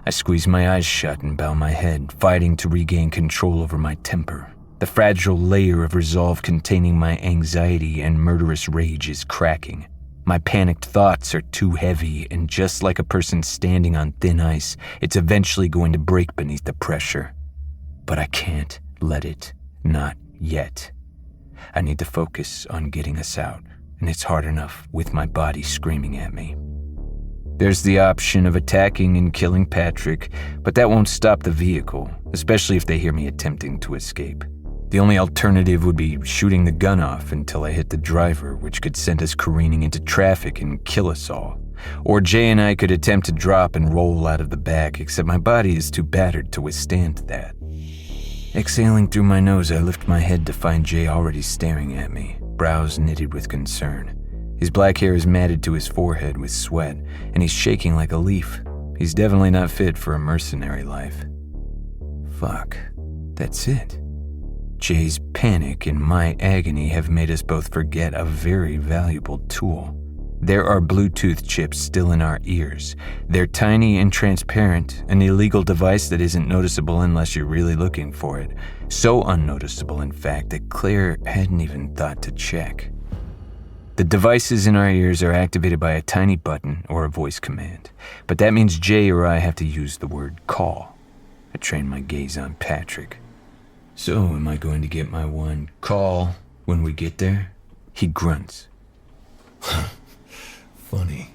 I squeeze my eyes shut and bow my head, fighting to regain control over my temper. The fragile layer of resolve containing my anxiety and murderous rage is cracking. My panicked thoughts are too heavy, and just like a person standing on thin ice, it's eventually going to break beneath the pressure. But I can't let it. Not yet. I need to focus on getting us out, and it's hard enough with my body screaming at me. There's the option of attacking and killing Patrick, but that won't stop the vehicle, especially if they hear me attempting to escape. The only alternative would be shooting the gun off until I hit the driver, which could send us careening into traffic and kill us all. Or Jay and I could attempt to drop and roll out of the back, except my body is too battered to withstand that. Exhaling through my nose, I lift my head to find Jay already staring at me, brows knitted with concern. His black hair is matted to his forehead with sweat, and he's shaking like a leaf. He's definitely not fit for a mercenary life. Fuck, that's it. Jay's panic and my agony have made us both forget a very valuable tool. There are Bluetooth chips still in our ears. They're tiny and transparent, an illegal device that isn't noticeable unless you're really looking for it. So unnoticeable, in fact, that Claire hadn't even thought to check. The devices in our ears are activated by a tiny button or a voice command, but that means Jay or I have to use the word call. I train my gaze on Patrick. So, am I going to get my one call when we get there? He grunts. Funny.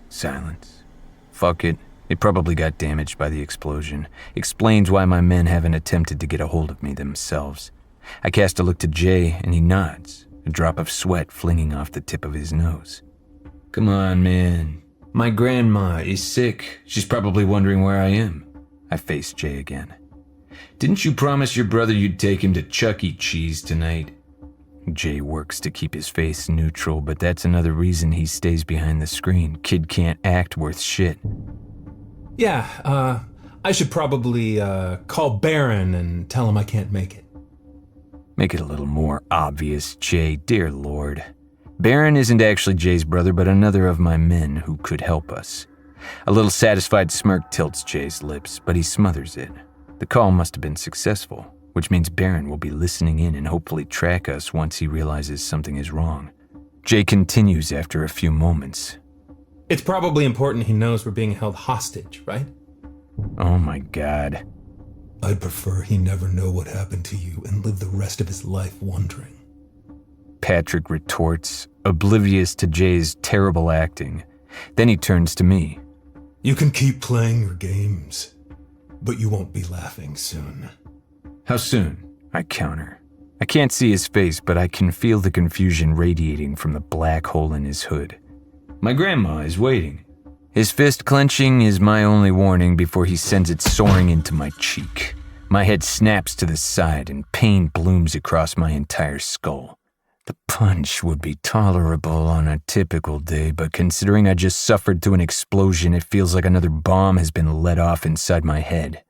Silence. Fuck it. It probably got damaged by the explosion. Explains why my men haven't attempted to get a hold of me themselves. I cast a look to Jay, and he nods, a drop of sweat flinging off the tip of his nose. Come on, man. My grandma is sick. She's probably wondering where I am. I face Jay again. Didn't you promise your brother you'd take him to Chuck E. Cheese tonight? Jay works to keep his face neutral, but that's another reason he stays behind the screen. Kid can't act worth shit. Yeah, I should probably call Baron and tell him I can't make it. Make it a little more obvious, Jay, dear Lord. Baron isn't actually Jay's brother, but another of my men who could help us. A little satisfied smirk tilts Jay's lips, but he smothers it. The call must have been successful, which means Baron will be listening in and hopefully track us once he realizes something is wrong. Jay continues after a few moments. It's probably important he knows we're being held hostage, right? Oh my God. I'd prefer he never know what happened to you and live the rest of his life wondering. Patrick retorts, oblivious to Jay's terrible acting. Then he turns to me. You can keep playing your games, but you won't be laughing soon. How soon? I counter. I can't see his face, but I can feel the confusion radiating from the black hole in his hood. My grandma is waiting. His fist clenching is my only warning before he sends it soaring into my cheek. My head snaps to the side and pain blooms across my entire skull. The punch would be tolerable on a typical day, but considering I just suffered through an explosion, it feels like another bomb has been let off inside my head.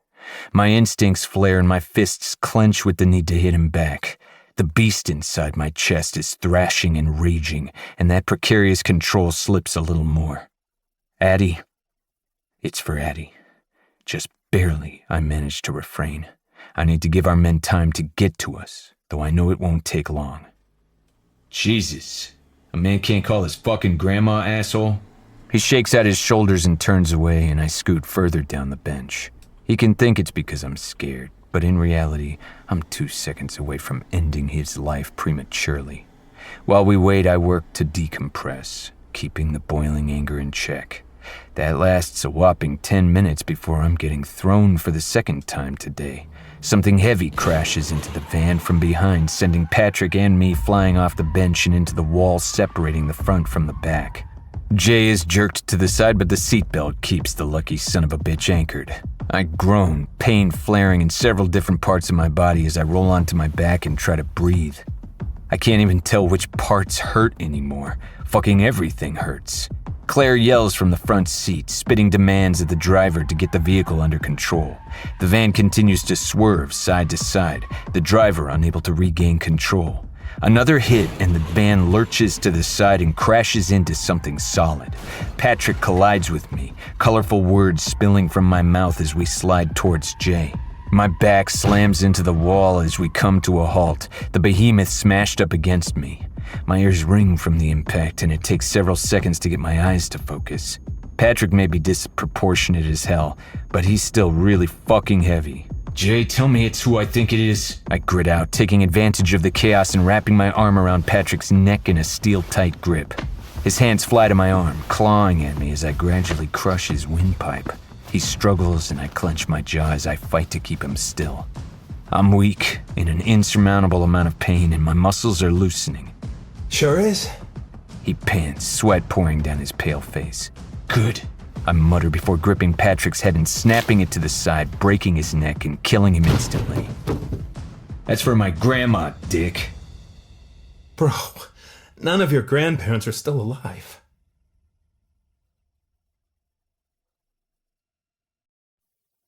My instincts flare and my fists clench with the need to hit him back. The beast inside my chest is thrashing and raging, and that precarious control slips a little more. Addie. It's for Addie. Just barely I manage to refrain. I need to give our men time to get to us, though I know it won't take long. Jesus. A man can't call his fucking grandma, asshole? He shakes out his shoulders and turns away, and I scoot further down the bench. He can think it's because I'm scared, but in reality, I'm 2 seconds away from ending his life prematurely. While we wait, I work to decompress, keeping the boiling anger in check. That lasts a whopping 10 minutes before I'm getting thrown for the second time today. Something heavy crashes into the van from behind, sending Patrick and me flying off the bench and into the wall separating the front from the back. Jay is jerked to the side, but the seatbelt keeps the lucky son of a bitch anchored. I groan, pain flaring in several different parts of my body as I roll onto my back and try to breathe. I can't even tell which parts hurt anymore. Fucking everything hurts. Claire yells from the front seat, spitting demands at the driver to get the vehicle under control. The van continues to swerve side to side, the driver unable to regain control. Another hit and the van lurches to the side and crashes into something solid. Patrick collides with me, colorful words spilling from my mouth as we slide towards Jay. My back slams into the wall as we come to a halt, the behemoth smashed up against me. My ears ring from the impact, and it takes several seconds to get my eyes to focus. Patrick may be disproportionate as hell, but he's still really fucking heavy. Jay, tell me it's who I think it is. I grit out, taking advantage of the chaos and wrapping my arm around Patrick's neck in a steel-tight grip. His hands fly to my arm, clawing at me as I gradually crush his windpipe. He struggles and I clench my jaw as I fight to keep him still. I'm weak, in an insurmountable amount of pain, and my muscles are loosening. Sure is? He pants, sweat pouring down his pale face. Good. I mutter before gripping Patrick's head and snapping it to the side, breaking his neck and killing him instantly. That's for my grandma, dick. Bro, none of your grandparents are still alive.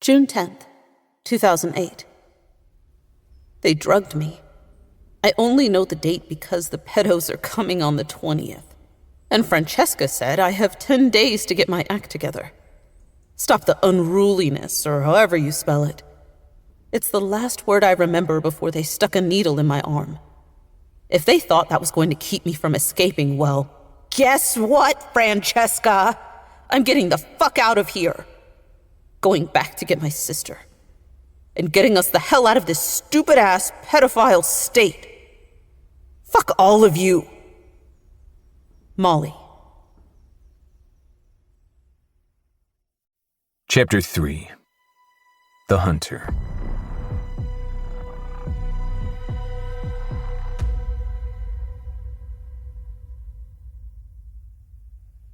June 10th, 2008. They drugged me. I only know the date because the pedos are coming on the 20th. And Francesca said I have 10 days to get my act together. Stop the unruliness, or however you spell it. It's the last word I remember before they stuck a needle in my arm. If they thought that was going to keep me from escaping, well, guess what, Francesca? I'm getting the fuck out of here. Going back to get my sister. And getting us the hell out of this stupid-ass pedophile state. Fuck all of you. Molly. Chapter 3. The Hunter.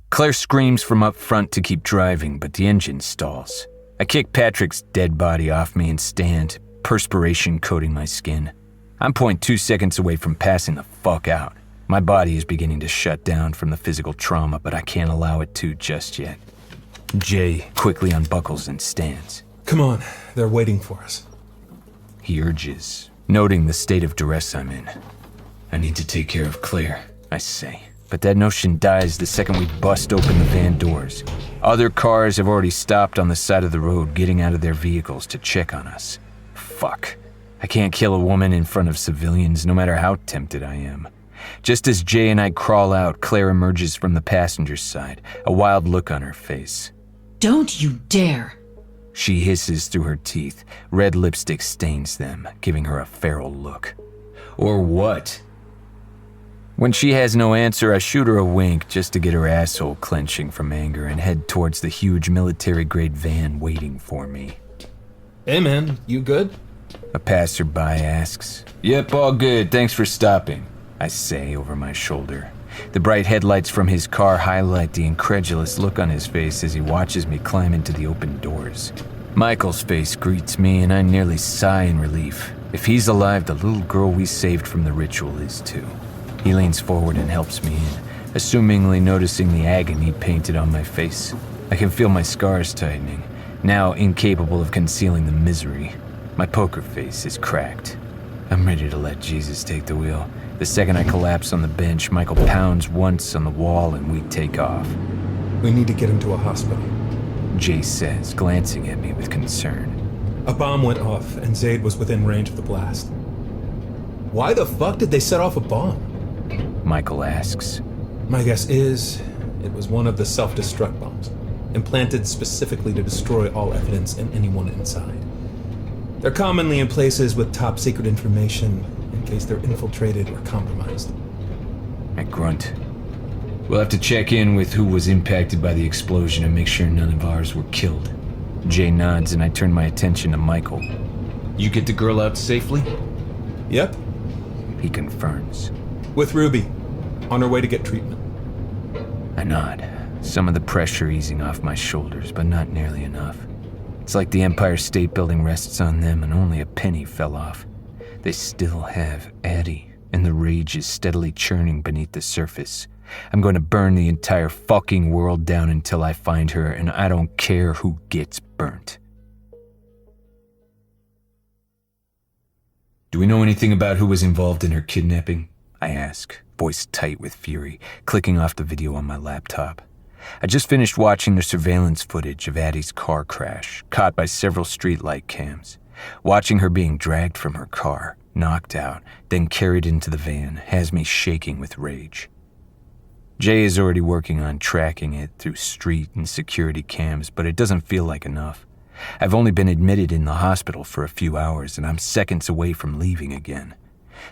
Claire screams from up front to keep driving, but the engine stalls. I kick Patrick's dead body off me and stand, perspiration coating my skin. I'm 0.2 seconds away from passing the fuck out. My body is beginning to shut down from the physical trauma, but I can't allow it to just yet. Jay quickly unbuckles and stands. Come on, they're waiting for us. He urges, noting the state of duress I'm in. I need to take care of Claire, I say. But that notion dies the second we bust open the van doors. Other cars have already stopped on the side of the road, getting out of their vehicles to check on us. Fuck. I can't kill a woman in front of civilians, no matter how tempted I am. Just as Jay and I crawl out, Claire emerges from the passenger's side, a wild look on her face. Don't you dare! She hisses through her teeth. Red lipstick stains them, giving her a feral look. Or what? When she has no answer, I shoot her a wink just to get her asshole clenching from anger and head towards the huge military-grade van waiting for me. Hey man, you good? A passerby asks. Yep, all good, thanks for stopping, I say over my shoulder. The bright headlights from his car highlight the incredulous look on his face as he watches me climb into the open doors. Michael's face greets me and I nearly sigh in relief. If he's alive, the little girl we saved from the ritual is too. He leans forward and helps me in, assumingly noticing the agony painted on my face. I can feel my scars tightening, now incapable of concealing the misery. My poker face is cracked. I'm ready to let Jesus take the wheel. The second I collapse on the bench, Michael pounds once on the wall and we take off. We need to get him to a hospital. Jay says, glancing at me with concern. A bomb went off and Zaid was within range of the blast. Why the fuck did they set off a bomb? Michael asks. My guess is it was one of the self-destruct bombs, implanted specifically to destroy all evidence and anyone inside. They're commonly in places with top-secret information in case they're infiltrated or compromised. I grunt. We'll have to check in with who was impacted by the explosion and make sure none of ours were killed. Jay nods and I turn my attention to Michael. You get the girl out safely? Yep, He confirms. with Ruby, on her way to get treatment. I nod, some of the pressure easing off my shoulders, but not nearly enough. It's like the Empire State Building rests on them and only a penny fell off. They still have Addie, and the rage is steadily churning beneath the surface. I'm going to burn the entire fucking world down until I find her, and I don't care who gets burnt. Do we know anything about who was involved in her kidnapping? I ask, voice tight with fury, clicking off the video on my laptop. I just finished watching the surveillance footage of Addie's car crash, caught by several streetlight cams. Watching her being dragged from her car, knocked out, then carried into the van, has me shaking with rage. Jay is already working on tracking it through street and security cams, but it doesn't feel like enough. I've only been admitted in the hospital for a few hours, and I'm seconds away from leaving again.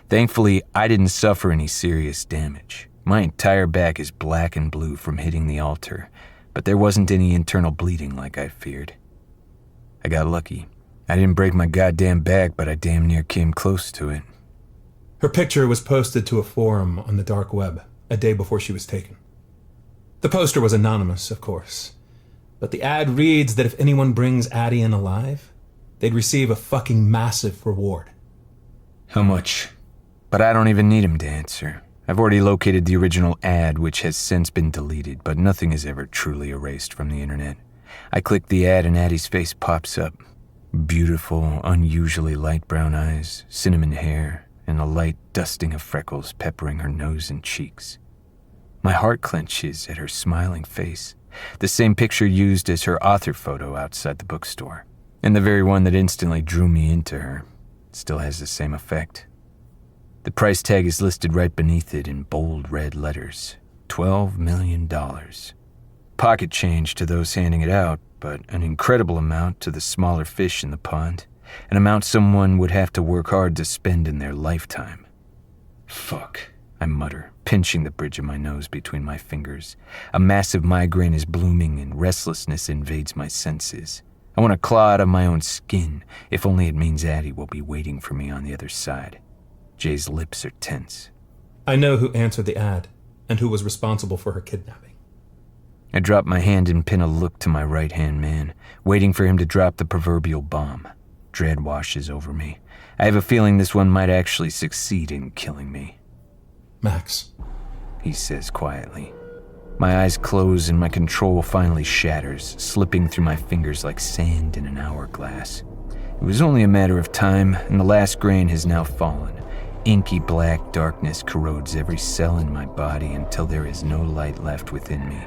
Thankfully, I didn't suffer any serious damage. My entire back is black and blue from hitting the altar, but there wasn't any internal bleeding like I feared. I got lucky. I didn't break my goddamn back, but I damn near came close to it. Her picture was posted to a forum on the dark web a day before she was taken. The poster was anonymous, of course, but the ad reads that if anyone brings Addie in alive, they'd receive a fucking massive reward. How much? But I don't even need him to answer. I've already located the original ad, which has since been deleted, but nothing is ever truly erased from the internet. I click the ad and Addie's face pops up. Beautiful, unusually light brown eyes, cinnamon hair, and a light dusting of freckles peppering her nose and cheeks. My heart clenches at her smiling face, the same picture used as her author photo outside the bookstore, and the very one that instantly drew me into her. It still has the same effect. The price tag is listed right beneath it in bold red letters, $12 million. Pocket change to those handing it out, but an incredible amount to the smaller fish in the pond, an amount someone would have to work hard to spend in their lifetime. Fuck, I mutter, pinching the bridge of my nose between my fingers. A massive migraine is blooming and restlessness invades my senses. I want to claw out of my own skin, if only it means Addie will be waiting for me on the other side. Jay's lips are tense. I know who answered the ad and who was responsible for her kidnapping. I drop my hand and pin a look to my right-hand man, waiting for him to drop the proverbial bomb. Dread washes over me. I have a feeling this one might actually succeed in killing me. Max, He says quietly. My eyes close and my control finally shatters, slipping through my fingers like sand in an hourglass. It was only a matter of time, and the last grain has now fallen. Inky black darkness corrodes every cell in my body until there is no light left within me.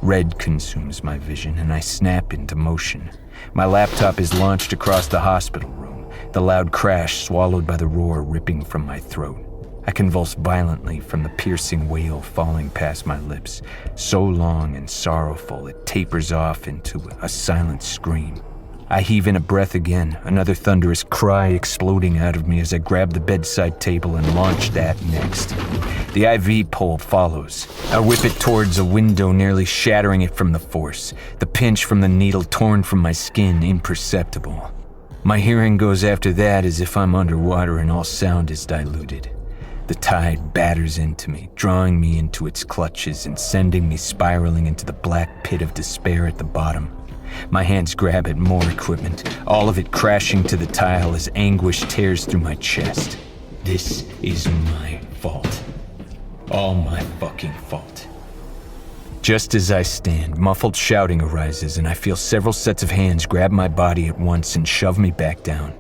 Red consumes my vision, and I snap into motion. My laptop is launched across the hospital room, the loud crash swallowed by the roar ripping from my throat. I convulse violently from the piercing wail falling past my lips, so long and sorrowful it tapers off into a silent scream. I heave in a breath again, another thunderous cry exploding out of me as I grab the bedside table and launch that next. The IV pole follows. I whip it towards a window, nearly shattering it from the force, the pinch from the needle torn from my skin imperceptible. My hearing goes after that as if I'm underwater and all sound is diluted. The tide batters into me, drawing me into its clutches and sending me spiraling into the black pit of despair at the bottom. My hands grab at more equipment, all of it crashing to the tile as anguish tears through my chest. This is my fault. All my fucking fault. Just as I stand, muffled shouting arises and I feel several sets of hands grab my body at once and shove me back down.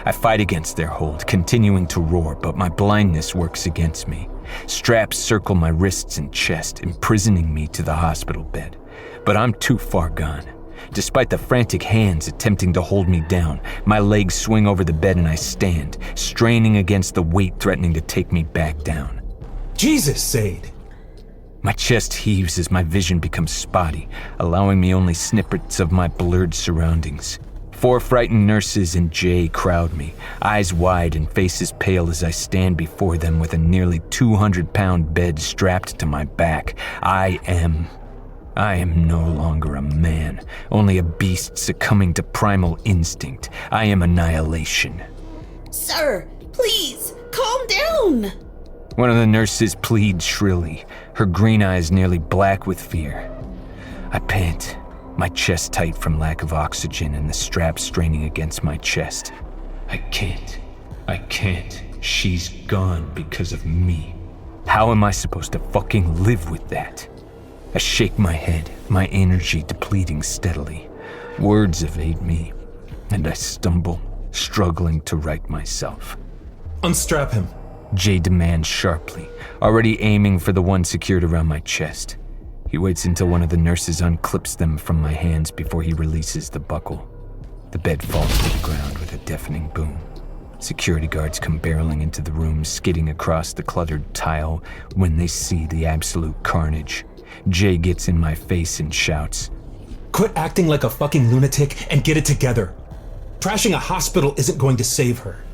I fight against their hold, continuing to roar, but my blindness works against me. Straps circle my wrists and chest, imprisoning me to the hospital bed. But I'm too far gone. Despite the frantic hands attempting to hold me down, my legs swing over the bed and I stand, straining against the weight threatening to take me back down. Jesus, Sade! My chest heaves as my vision becomes spotty, allowing me only snippets of my blurred surroundings. 4 frightened nurses and Jay crowd me, eyes wide and faces pale as I stand before them with a nearly 200-pound bed strapped to my back. I am no longer a man, only a beast succumbing to primal instinct. I am annihilation. Sir, please, calm down. One of the nurses pleads shrilly, her green eyes nearly black with fear. I pant, my chest tight from lack of oxygen and the strap straining against my chest. I can't. She's gone because of me. How am I supposed to fucking live with that? I shake my head, my energy depleting steadily. Words evade me, and I stumble, struggling to right myself. Unstrap him. Jay demands sharply, already aiming for the one secured around my chest. He waits until one of the nurses unclips them from my hands before he releases the buckle. The bed falls to the ground with a deafening boom. Security guards come barreling into the room, skidding across the cluttered tile when they see the absolute carnage. Jay gets in my face and shouts, Quit acting like a fucking lunatic and get it together. Trashing a hospital isn't going to save her.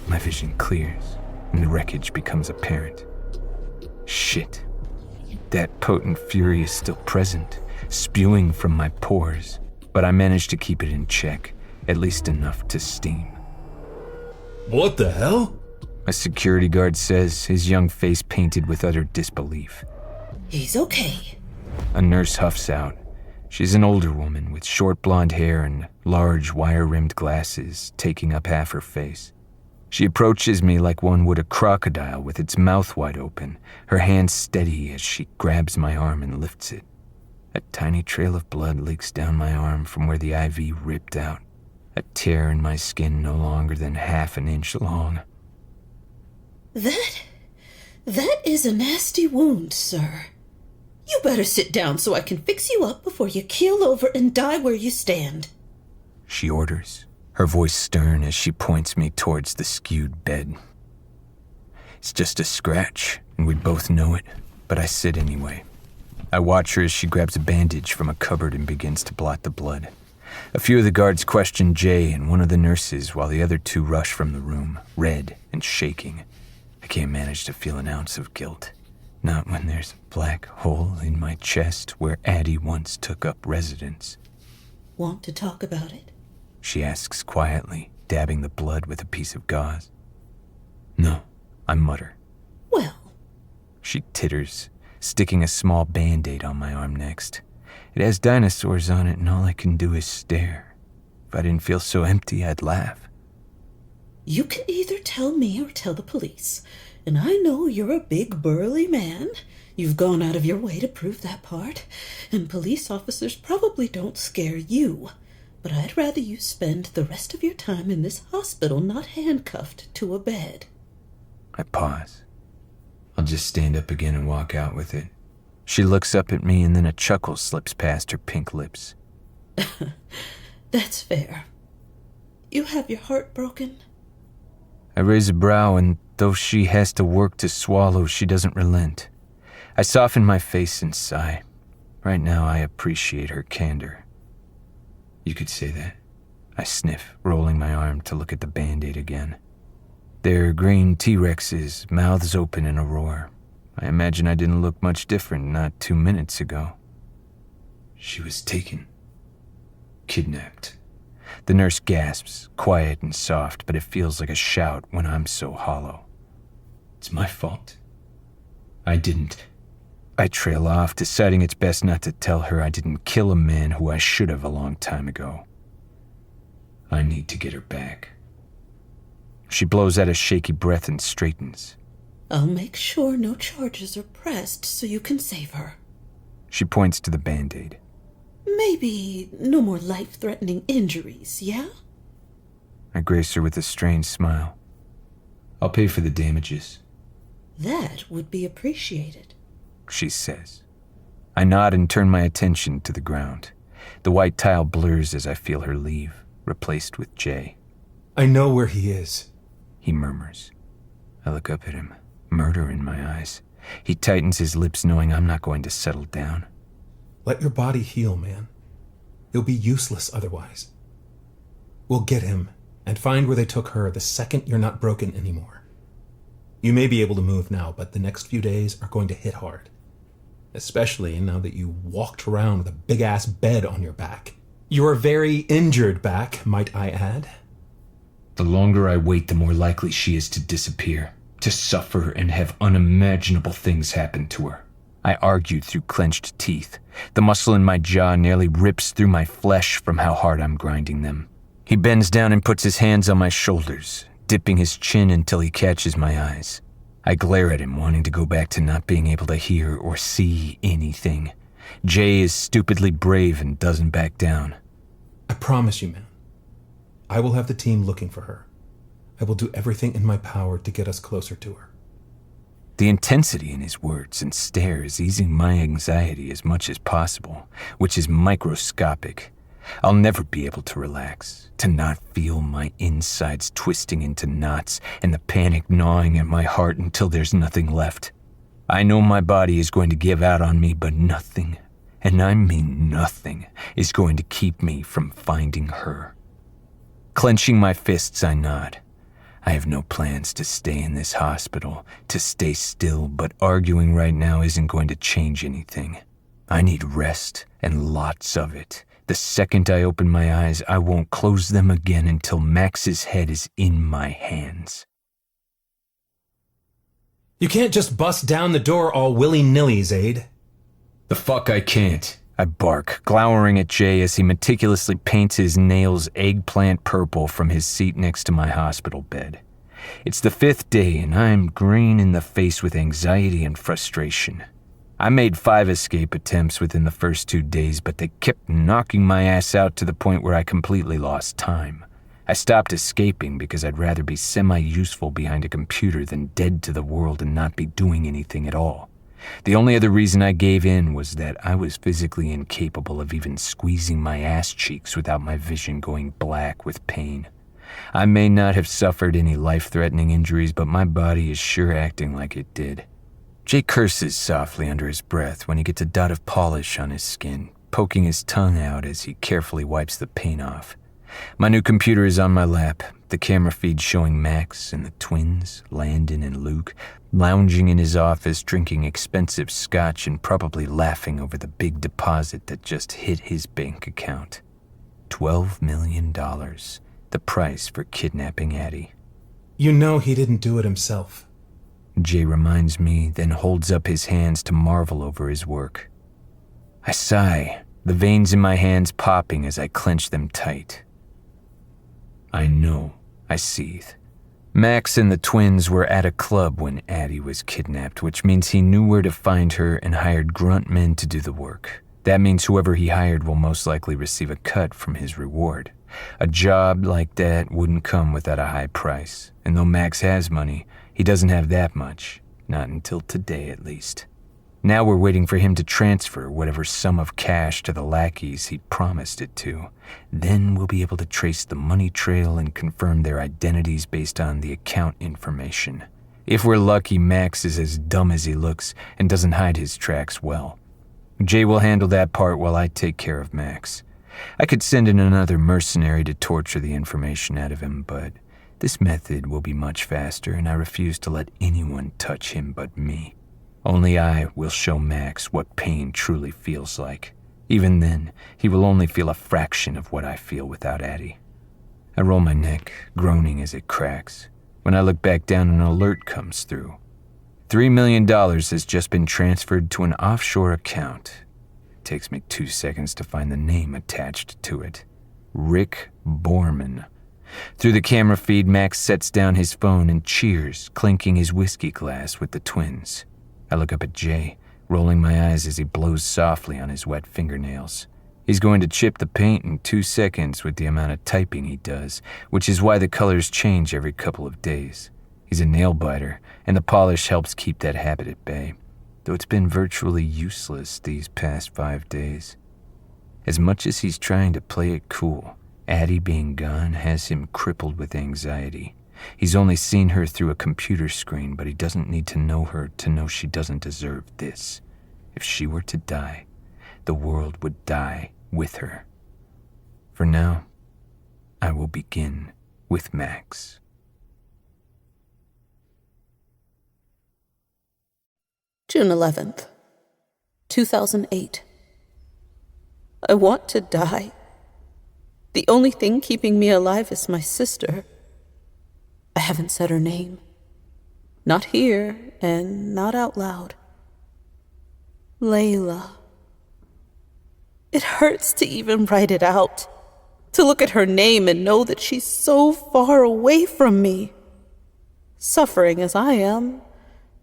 My vision clears, and the wreckage becomes apparent. Shit. That potent fury is still present, spewing from my pores, but I manage to keep it in check, at least enough to steam. What the hell? A security guard says, his young face painted with utter disbelief. He's okay. A nurse huffs out. She's an older woman with short blonde hair and large wire-rimmed glasses taking up half her face. She approaches me like one would a crocodile with its mouth wide open, her hand steady as she grabs my arm and lifts it. A tiny trail of blood leaks down my arm from where the IV ripped out, a tear in my skin no longer than half an inch long. That is a nasty wound, sir. You better sit down so I can fix you up before you keel over and die where you stand. She orders, her voice stern as she points me towards the skewed bed. It's just a scratch, and we both know it, but I sit anyway. I watch her as she grabs a bandage from a cupboard and begins to blot the blood. A few of the guards question Jay and one of the nurses while the other 2 rush from the room, red and shaking. I can't manage to feel an ounce of guilt. Not when there's a black hole in my chest where Addie once took up residence. Want to talk about it? She asks quietly, dabbing the blood with a piece of gauze. No, I mutter. Well. She titters, sticking a small Band-Aid on my arm next. It has dinosaurs on it and all I can do is stare. If I didn't feel so empty, I'd laugh. You can either tell me or tell the police. And I know you're a big burly man. You've gone out of your way to prove that part. And police officers probably don't scare you. But I'd rather you spend the rest of your time in this hospital not handcuffed to a bed. I pause. I'll just stand up again and walk out with it. She looks up at me and then a chuckle slips past her pink lips. That's fair. You have your heart broken? I raise a brow, and though she has to work to swallow, she doesn't relent. I soften my face and sigh. Right now, I appreciate her candor. You could say that. I sniff, rolling my arm to look at the Band-Aid again. They're green T-Rexes, mouths open in a roar. I imagine I didn't look much different not 2 minutes ago. She was taken. Kidnapped. The nurse gasps, quiet and soft, but it feels like a shout when I'm so hollow. It's my fault. I didn't. I trail off, deciding it's best not to tell her I didn't kill a man who I should have a long time ago. I need to get her back. She blows out a shaky breath and straightens. I'll make sure no charges are pressed so you can save her. She points to the Band-Aid. Maybe no more life-threatening injuries, yeah? I grace her with a strained smile. I'll pay for the damages. That would be appreciated, she says. I nod and turn my attention to the ground. The white tile blurs as I feel her leave, replaced with Jay. I know where he is, he murmurs. I look up at him, murder in my eyes. He tightens his lips knowing I'm not going to settle down. Let your body heal, man. You'll be useless otherwise. We'll get him and find where they took her the second you're not broken anymore. You may be able to move now, but the next few days are going to hit hard. Especially now that you walked around with a big-ass bed on your back. Your very injured back, might I add. The longer I wait, the more likely she is to disappear, to suffer and have unimaginable things happen to her. I argued through clenched teeth. The muscle in my jaw nearly rips through my flesh from how hard I'm grinding them. He bends down and puts his hands on my shoulders, dipping his chin until he catches my eyes. I glare at him, wanting to go back to not being able to hear or see anything. Jay is stupidly brave and doesn't back down. I promise you, man. I will have the team looking for her. I will do everything in my power to get us closer to her. The intensity in his words and stare is easing my anxiety as much as possible, which is microscopic. I'll never be able to relax, to not feel my insides twisting into knots and the panic gnawing at my heart until there's nothing left. I know my body is going to give out on me, but nothing, and I mean nothing, is going to keep me from finding her. Clenching my fists, I nod. I have no plans to stay in this hospital, to stay still, but arguing right now isn't going to change anything. I need rest, and lots of it. The second I open my eyes, I won't close them again until Max's head is in my hands. You can't just bust down the door all willy-nilly, Zaid. The fuck I can't, I bark, glowering at Jay as he meticulously paints his nails eggplant purple from his seat next to my hospital bed. It's the 5th day and I'm green in the face with anxiety and frustration. I made 5 escape attempts within the first 2 days, but they kept knocking my ass out to the point where I completely lost time. I stopped escaping because I'd rather be semi-useful behind a computer than dead to the world and not be doing anything at all. The only other reason I gave in was that I was physically incapable of even squeezing my ass cheeks without my vision going black with pain. I may not have suffered any life-threatening injuries, but my body is sure acting like it did. Jay curses softly under his breath when he gets a dot of polish on his skin, poking his tongue out as he carefully wipes the paint off. My new computer is on my lap, the camera feed showing Max and the twins, Landon and Luke, lounging in his office drinking expensive scotch and probably laughing over the big deposit that just hit his bank account. $12 million, the price for kidnapping Addie. You know he didn't do it himself. Jay reminds me, then holds up his hands to marvel over his work. I sigh, the veins in my hands popping as I clench them tight. I know, I seethe. Max and the twins were at a club when Addie was kidnapped, which means he knew where to find her and hired grunt men to do the work. That means whoever he hired will most likely receive a cut from his reward. A job like that wouldn't come without a high price, and though Max has money, he doesn't have that much, not until today at least. Now we're waiting for him to transfer whatever sum of cash to the lackeys he promised it to. Then we'll be able to trace the money trail and confirm their identities based on the account information. If we're lucky, Max is as dumb as he looks and doesn't hide his tracks well. Jay will handle that part while I take care of Max. I could send in another mercenary to torture the information out of him, but this method will be much faster, and I refuse to let anyone touch him but me. Only I will show Max what pain truly feels like. Even then, he will only feel a fraction of what I feel without Addie. I roll my neck, groaning as it cracks. When I look back down, an alert comes through. $3 million has just been transferred to an offshore account. It takes me 2 seconds to find the name attached to it. Rick Borman. Through the camera feed, Max sets down his phone and cheers, clinking his whiskey glass with the twins. I look up at Jay, rolling my eyes as he blows softly on his wet fingernails. He's going to chip the paint in 2 seconds with the amount of typing he does, which is why the colors change every couple of days. He's a nail biter, and the polish helps keep that habit at bay, though it's been virtually useless these past 5 days. As much as he's trying to play it cool, Addie being gone has him crippled with anxiety. He's only seen her through a computer screen, but he doesn't need to know her to know she doesn't deserve this. If she were to die, the world would die with her. For now, I will begin with Max. June 11th, 2008. I want to die. The only thing keeping me alive is my sister. I haven't said her name. Not here, and not out loud. Layla. It hurts to even write it out. To look at her name and know that she's so far away from me. Suffering as I am,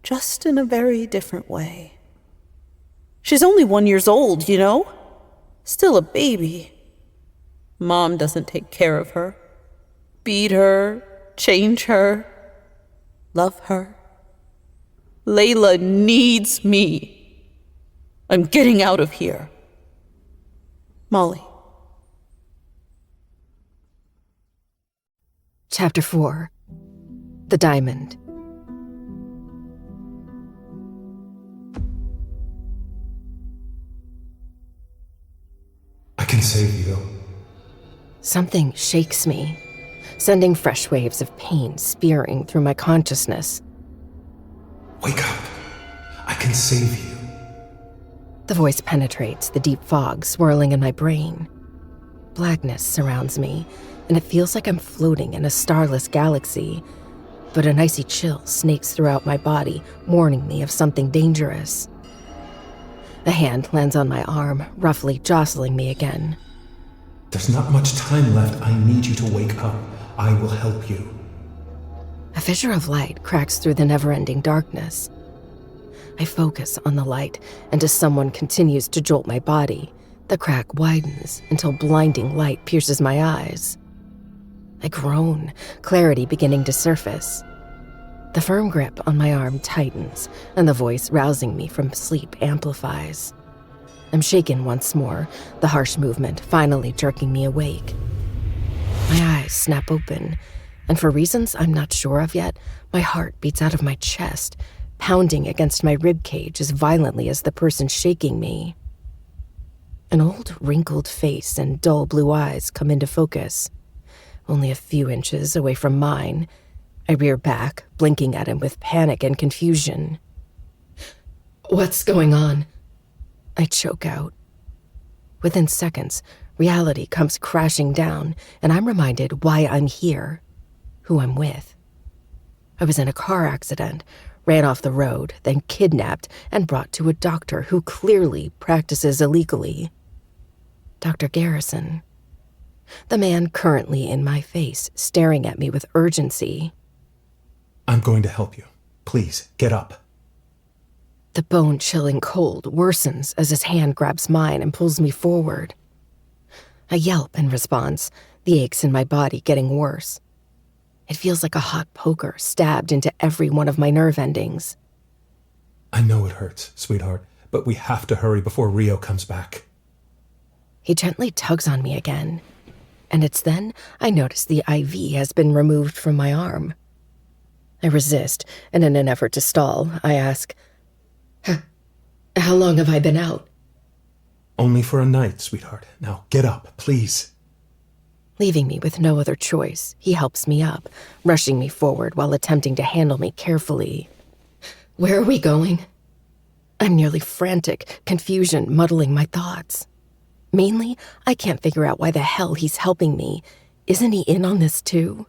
just in a very different way. She's only 1 year old, you know? Still a baby. Mom doesn't take care of her. Beat her, change her, love her. Layla needs me. I'm getting out of here. Molly. Chapter 4. The Diamond. I can save you. Something shakes me, sending fresh waves of pain spearing through my consciousness. Wake up. I can save you. The voice penetrates the deep fog swirling in my brain. Blackness surrounds me, and it feels like I'm floating in a starless galaxy, but an icy chill snakes throughout my body, warning me of something dangerous. A hand lands on my arm, roughly jostling me again. There's not much time left. I need you to wake up. I will help you. A fissure of light cracks through the never-ending darkness. I focus on the light, and as someone continues to jolt my body, the crack widens until blinding light pierces my eyes. I groan, clarity beginning to surface. The firm grip on my arm tightens, and the voice rousing me from sleep amplifies. I'm shaken once more, the harsh movement finally jerking me awake. My eyes snap open, and for reasons I'm not sure of yet, my heart beats out of my chest, pounding against my ribcage as violently as the person shaking me. An old, wrinkled face and dull blue eyes come into focus. Only a few inches away from mine, I rear back, blinking at him with panic and confusion. "What's going on?" I choke out. Within seconds, reality comes crashing down, and I'm reminded why I'm here, who I'm with. I was in a car accident, ran off the road, then kidnapped and brought to a doctor who clearly practices illegally. Dr. Garrison. The man currently in my face, staring at me with urgency. I'm going to help you. Please, get up. The bone-chilling cold worsens as his hand grabs mine and pulls me forward. I yelp in response, the aches in my body getting worse. It feels like a hot poker stabbed into every one of my nerve endings. I know it hurts, sweetheart, but we have to hurry before Rio comes back. He gently tugs on me again, and it's then I notice the IV has been removed from my arm. I resist, and in an effort to stall, I ask, "How long have I been out?" Only for a night, sweetheart. Now get up, please. Leaving me with no other choice, he helps me up, rushing me forward while attempting to handle me carefully. "Where are we going?" I'm nearly frantic, confusion muddling my thoughts. Mainly, I can't figure out why the hell he's helping me. Isn't he in on this too?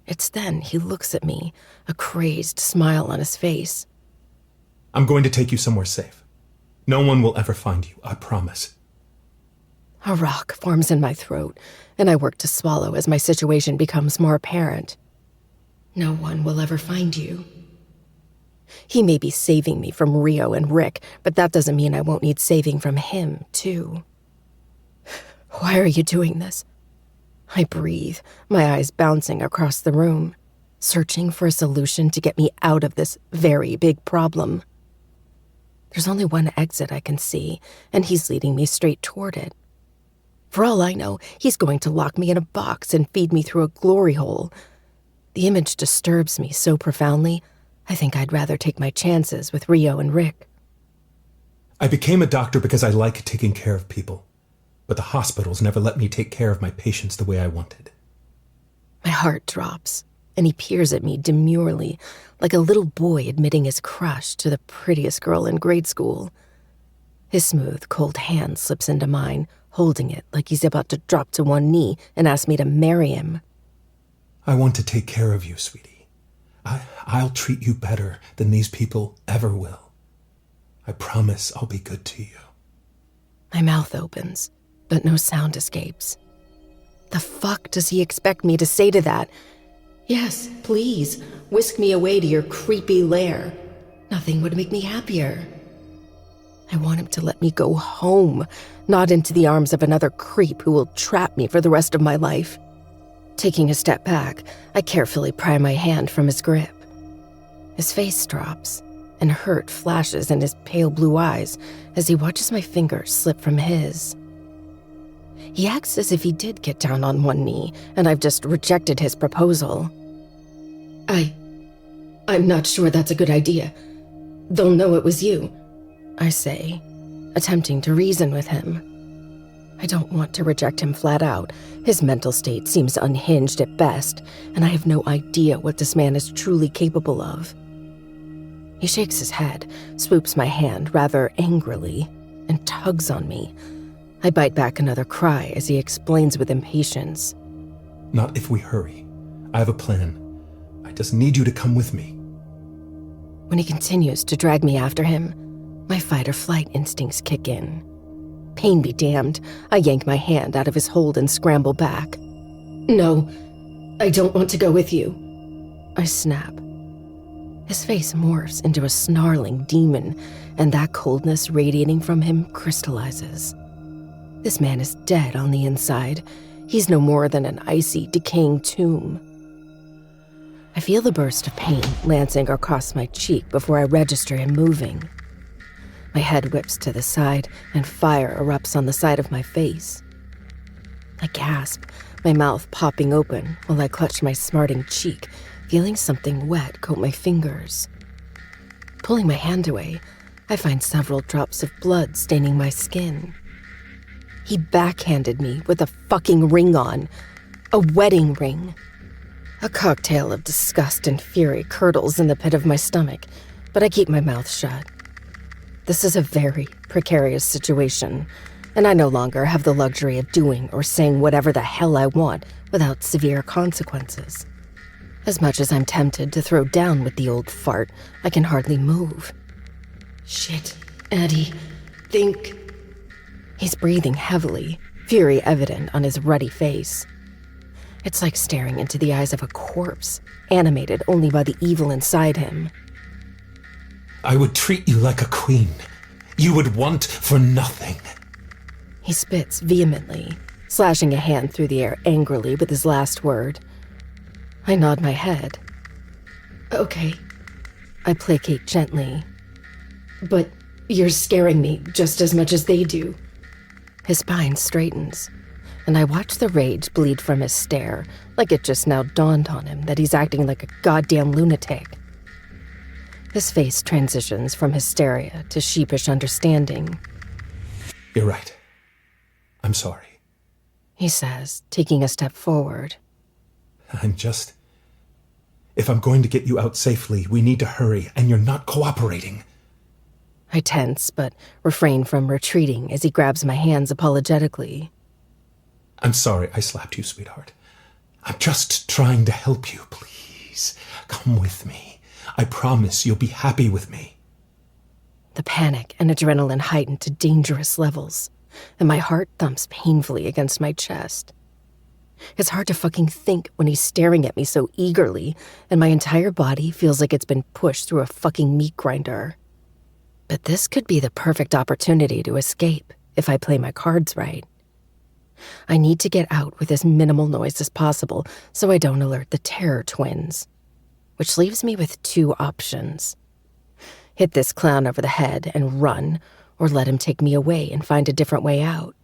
It's then he looks at me, a crazed smile on his face. I'm going to take you somewhere safe. No one will ever find you, I promise. A rock forms in my throat, and I work to swallow as my situation becomes more apparent. No one will ever find you. He may be saving me from Rio and Rick, but that doesn't mean I won't need saving from him, too. Why are you doing this? I breathe, my eyes bouncing across the room, searching for a solution to get me out of this very big problem. There's only one exit I can see, and he's leading me straight toward it. For all I know, he's going to lock me in a box and feed me through a glory hole. The image disturbs me so profoundly, I think I'd rather take my chances with Rio and Rick. I became a doctor because I like taking care of people. but the hospitals never let me take care of my patients the way I wanted. My heart drops, and he peers at me demurely, like a little boy admitting his crush to the prettiest girl in grade school. His smooth, cold hand slips into mine, holding it like he's about to drop to one knee and ask me to marry him. I want to take care of you, sweetie. I'll treat you better than these people ever will. I promise I'll be good to you. My mouth opens, but no sound escapes. The fuck does he expect me to say to that? Yes, please, whisk me away to your creepy lair. Nothing would make me happier. I want him to let me go home, not into the arms of another creep who will trap me for the rest of my life. Taking a step back, I carefully pry my hand from his grip. His face drops, and hurt flashes in his pale blue eyes as he watches my fingers slip from his. He acts as if he did get down on one knee, and I've just rejected his proposal. I'm not sure that's a good idea. They'll know it was you, I say, attempting to reason with him. I don't want to reject him flat out. His mental state seems unhinged at best, and I have no idea what this man is truly capable of. He shakes his head, swoops my hand rather angrily, and tugs on me. I bite back another cry as he explains with impatience. Not if we hurry. I have a plan. I just need you to come with me. When he continues to drag me after him, my fight-or-flight instincts kick in. Pain be damned, I yank my hand out of his hold and scramble back. No, I don't want to go with you, I snap. His face morphs into a snarling demon, and that coldness radiating from him crystallizes. This man is dead on the inside. He's no more than an icy, decaying tomb. I feel the burst of pain lancing across my cheek before I register him moving. My head whips to the side, and fire erupts on the side of my face. I gasp, my mouth popping open while I clutch my smarting cheek, feeling something wet coat my fingers. Pulling my hand away, I find several drops of blood staining my skin. He backhanded me with a fucking ring on. A wedding ring. A cocktail of disgust and fury curdles in the pit of my stomach, but I keep my mouth shut. This is a very precarious situation, and I no longer have the luxury of doing or saying whatever the hell I want without severe consequences. As much as I'm tempted to throw down with the old fart, I can hardly move. Shit, Addie, think... He's breathing heavily, fury evident on his ruddy face. It's like staring into the eyes of a corpse, animated only by the evil inside him. I would treat you like a queen. You would want for nothing. He spits vehemently, slashing a hand through the air angrily with his last word. I nod my head. Okay. I placate gently. But you're scaring me just as much as they do. His spine straightens, and I watch the rage bleed from his stare, like it just now dawned on him that he's acting like a goddamn lunatic. His face transitions from hysteria to sheepish understanding. You're right. I'm sorry, he says, taking a step forward. If I'm going to get you out safely, we need to hurry, and you're not cooperating. I tense, but refrain from retreating as he grabs my hands apologetically. I'm sorry I slapped you, sweetheart. I'm just trying to help you, please. Come with me. I promise you'll be happy with me. The panic and adrenaline heighten to dangerous levels, and my heart thumps painfully against my chest. It's hard to fucking think when he's staring at me so eagerly, and my entire body feels like it's been pushed through a fucking meat grinder. But this could be the perfect opportunity to escape if I play my cards right. I need to get out with as minimal noise as possible so I don't alert the Terror Twins, which leaves me with two options. Hit this clown over the head and run, or let him take me away and find a different way out.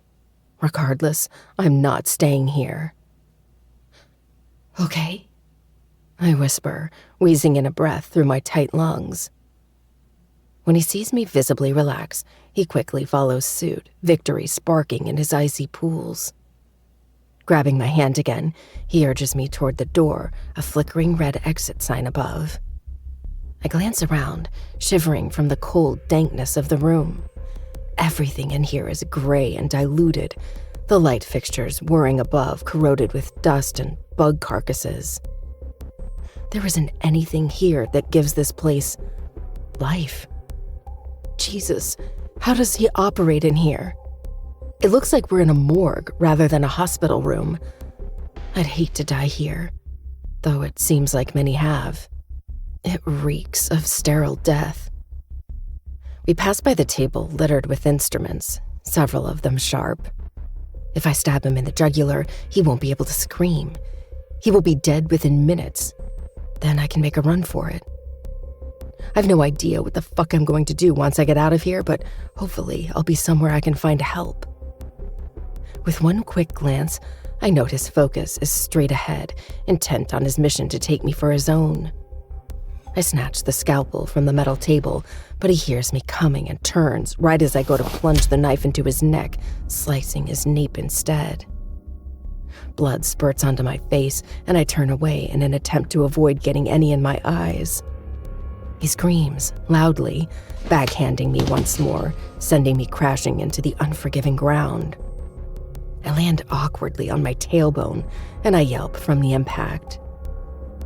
Regardless, I'm not staying here. Okay, I whisper, wheezing in a breath through my tight lungs. When he sees me visibly relax, he quickly follows suit, victory sparking in his icy pools. Grabbing my hand again, he urges me toward the door, a flickering red exit sign above. I glance around, shivering from the cold dankness of the room. Everything in here is gray and diluted, the light fixtures whirring above, corroded with dust and bug carcasses. There isn't anything here that gives this place life. Jesus, how does he operate in here? It looks like we're in a morgue rather than a hospital room. I'd hate to die here, though it seems like many have. It reeks of sterile death. We pass by the table littered with instruments, several of them sharp. If I stab him in the jugular, he won't be able to scream. He will be dead within minutes. Then I can make a run for it. I've no idea what the fuck I'm going to do once I get out of here, but hopefully I'll be somewhere I can find help. With one quick glance, I note his focus is straight ahead, intent on his mission to take me for his own. I snatch the scalpel from the metal table, but he hears me coming and turns right as I go to plunge the knife into his neck, slicing his nape instead. Blood spurts onto my face, and I turn away in an attempt to avoid getting any in my eyes. He screams loudly, backhanding me once more, sending me crashing into the unforgiving ground. I land awkwardly on my tailbone, and I yelp from the impact.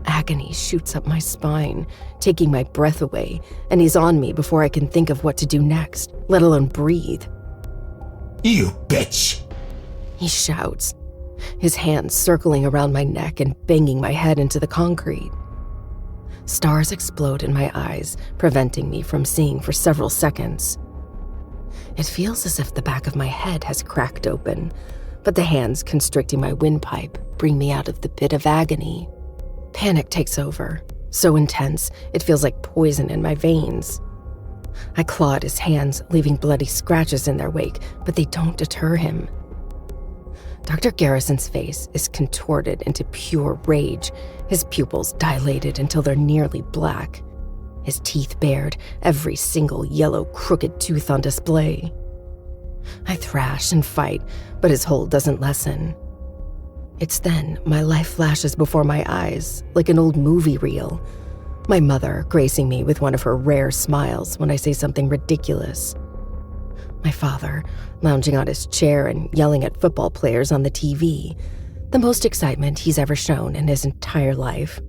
Agony shoots up my spine, taking my breath away, and he's on me before I can think of what to do next, let alone breathe. You bitch! He shouts, his hands circling around my neck and banging my head into the concrete. Stars explode in my eyes, preventing me from seeing for several seconds. It feels as if the back of my head has cracked open, but the hands constricting my windpipe bring me out of the pit of agony. Panic takes over, so intense it feels like poison in my veins. I claw at his hands, leaving bloody scratches in their wake, but they don't deter him. Dr. Garrison's face is contorted into pure rage, his pupils dilated until they're nearly black, his teeth bared, every single yellow, crooked tooth on display. I thrash and fight, but his hold doesn't lessen. It's then my life flashes before my eyes, like an old movie reel. My mother gracing me with one of her rare smiles when I say something ridiculous. My father lounging on his chair and yelling at football players on the TV, the most excitement he's ever shown in his entire life.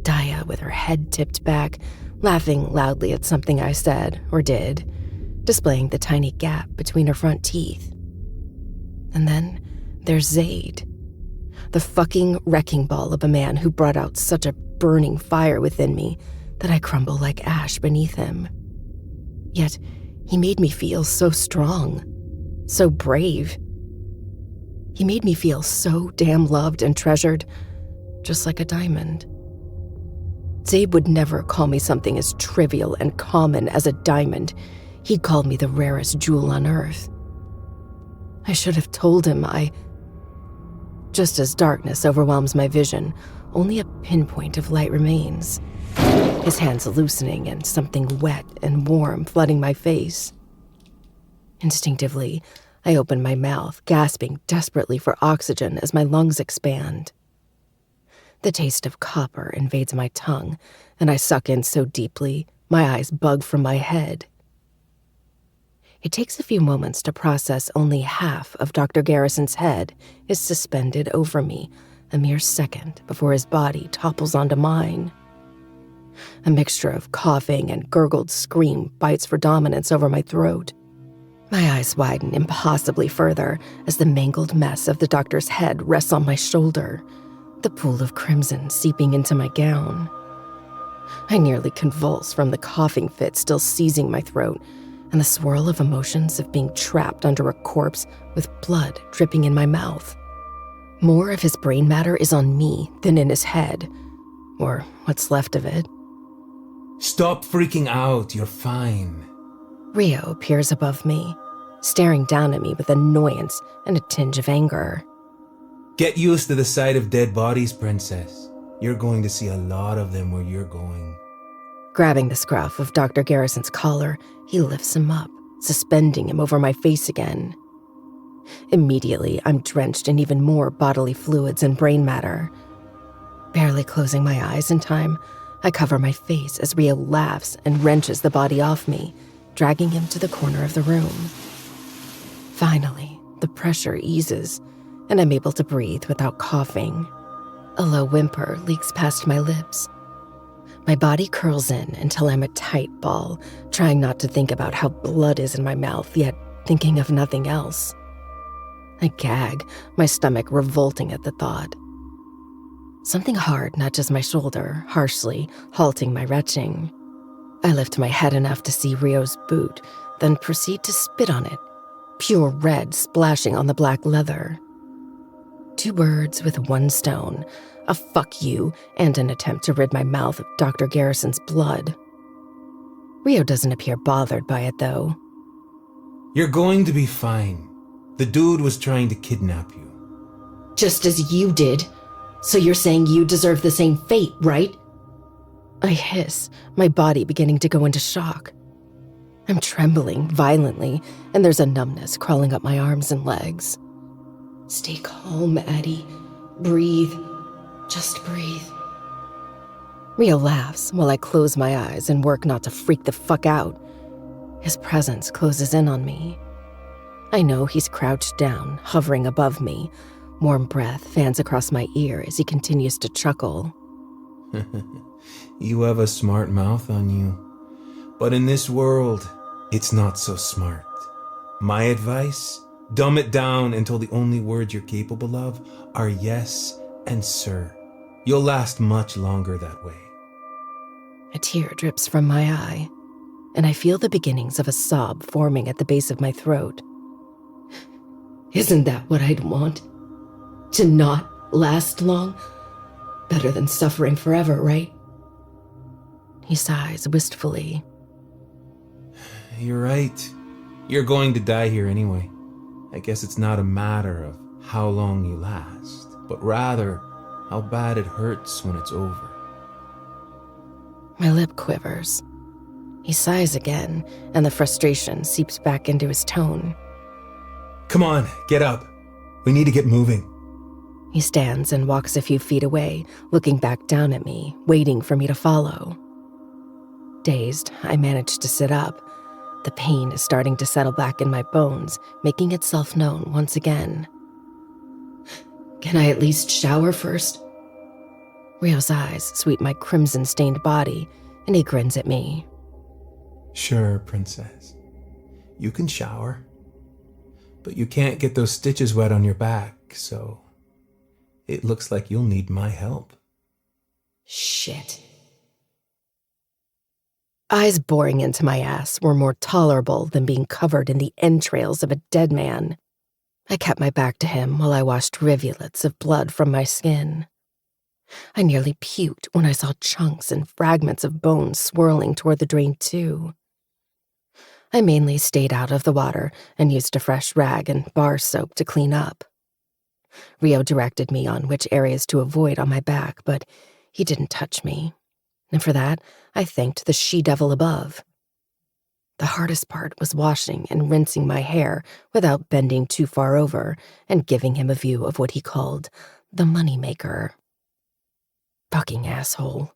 Daya with her head tipped back, laughing loudly at something I said or did, displaying the tiny gap between her front teeth. And then there's Zaid, the fucking wrecking ball of a man who brought out such a burning fire within me that I crumble like ash beneath him. Yet he made me feel so strong, so brave. He made me feel so damn loved and treasured, just like a diamond. Zaid would never call me something as trivial and common as a diamond. He'd call me the rarest jewel on earth. I should have told him Just as darkness overwhelms my vision, only a pinpoint of light remains. His hands loosening and something wet and warm flooding my face. Instinctively, I open my mouth, gasping desperately for oxygen as my lungs expand. The taste of copper invades my tongue, and I suck in so deeply, my eyes bug from my head. It takes a few moments to process only half of Dr. Garrison's head is suspended over me, a mere second before his body topples onto mine. A mixture of coughing and gurgled scream bites for dominance over my throat. My eyes widen impossibly further as the mangled mess of the doctor's head rests on my shoulder, the pool of crimson seeping into my gown. I nearly convulse from the coughing fit still seizing my throat and the swirl of emotions of being trapped under a corpse with blood dripping in my mouth. More of his brain matter is on me than in his head, or what's left of it. Stop freaking out, you're fine. Rio peers above me, staring down at me with annoyance and a tinge of anger. Get used to the sight of dead bodies, princess. You're going to see a lot of them where you're going. Grabbing the scruff of Dr. Garrison's collar, he lifts him up, suspending him over my face again. Immediately, I'm drenched in even more bodily fluids and brain matter. Barely closing my eyes in time, I cover my face as Rio laughs and wrenches the body off me, dragging him to the corner of the room. Finally, the pressure eases, and I'm able to breathe without coughing. A low whimper leaks past my lips. My body curls in until I'm a tight ball, trying not to think about how blood is in my mouth, yet thinking of nothing else. I gag, my stomach revolting at the thought. Something hard nudges my shoulder, harshly, halting my retching. I lift my head enough to see Rio's boot, then proceed to spit on it, pure red splashing on the black leather. 2 birds with 1 stone, a fuck you and an attempt to rid my mouth of Dr. Garrison's blood. Rio doesn't appear bothered by it, though. You're going to be fine. The dude was trying to kidnap you. Just as you did. So you're saying you deserve the same fate, right? I hiss, my body beginning to go into shock. I'm trembling violently, and there's a numbness crawling up my arms and legs. Stay calm, Addie. Breathe. Just breathe. Rio laughs while I close my eyes and work not to freak the fuck out. His presence closes in on me. I know he's crouched down, hovering above me. Warm breath fans across my ear as he continues to chuckle. You have a smart mouth on you. But in this world, it's not so smart. My advice? Dumb it down until the only words you're capable of are yes and sir. You'll last much longer that way. A tear drips from my eye, and I feel the beginnings of a sob forming at the base of my throat. Isn't that what I'd want? To not last long? Better than suffering forever, right? He sighs wistfully. You're right. You're going to die here anyway. I guess it's not a matter of how long you last, but rather how bad it hurts when it's over. My lip quivers. He sighs again, and the frustration seeps back into his tone. Come on, get up. We need to get moving. He stands and walks a few feet away, looking back down at me, waiting for me to follow. Dazed, I manage to sit up. The pain is starting to settle back in my bones, making itself known once again. Can I at least shower first? Rio's eyes sweep my crimson-stained body, and he grins at me. Sure, princess. You can shower. But you can't get those stitches wet on your back, so it looks like you'll need my help. Shit. Eyes boring into my ass were more tolerable than being covered in the entrails of a dead man. I kept my back to him while I washed rivulets of blood from my skin. I nearly puked when I saw chunks and fragments of bone swirling toward the drain too. I mainly stayed out of the water and used a fresh rag and bar soap to clean up. Rio directed me on which areas to avoid on my back, but he didn't touch me. And for that, I thanked the she-devil above. The hardest part was washing and rinsing my hair without bending too far over and giving him a view of what he called the moneymaker. Fucking asshole.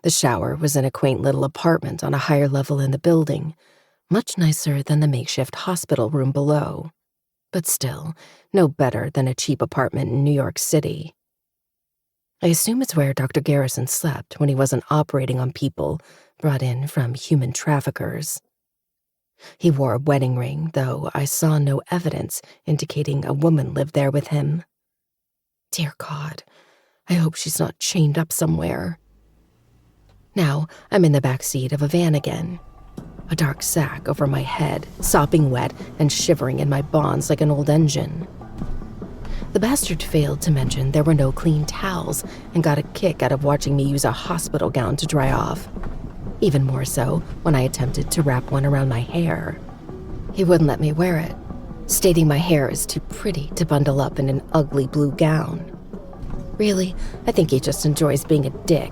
The shower was in a quaint little apartment on a higher level in the building, much nicer than the makeshift hospital room below, but still no better than a cheap apartment in New York City. I assume it's where Dr. Garrison slept when he wasn't operating on people brought in from human traffickers. He wore a wedding ring, though I saw no evidence indicating a woman lived there with him. Dear God, I hope she's not chained up somewhere. Now I'm in the back seat of a van again, a dark sack over my head, sopping wet and shivering in my bonds like an old engine. The bastard failed to mention there were no clean towels and got a kick out of watching me use a hospital gown to dry off. Even more so when I attempted to wrap one around my hair. He wouldn't let me wear it, stating my hair is too pretty to bundle up in an ugly blue gown. Really, I think he just enjoys being a dick.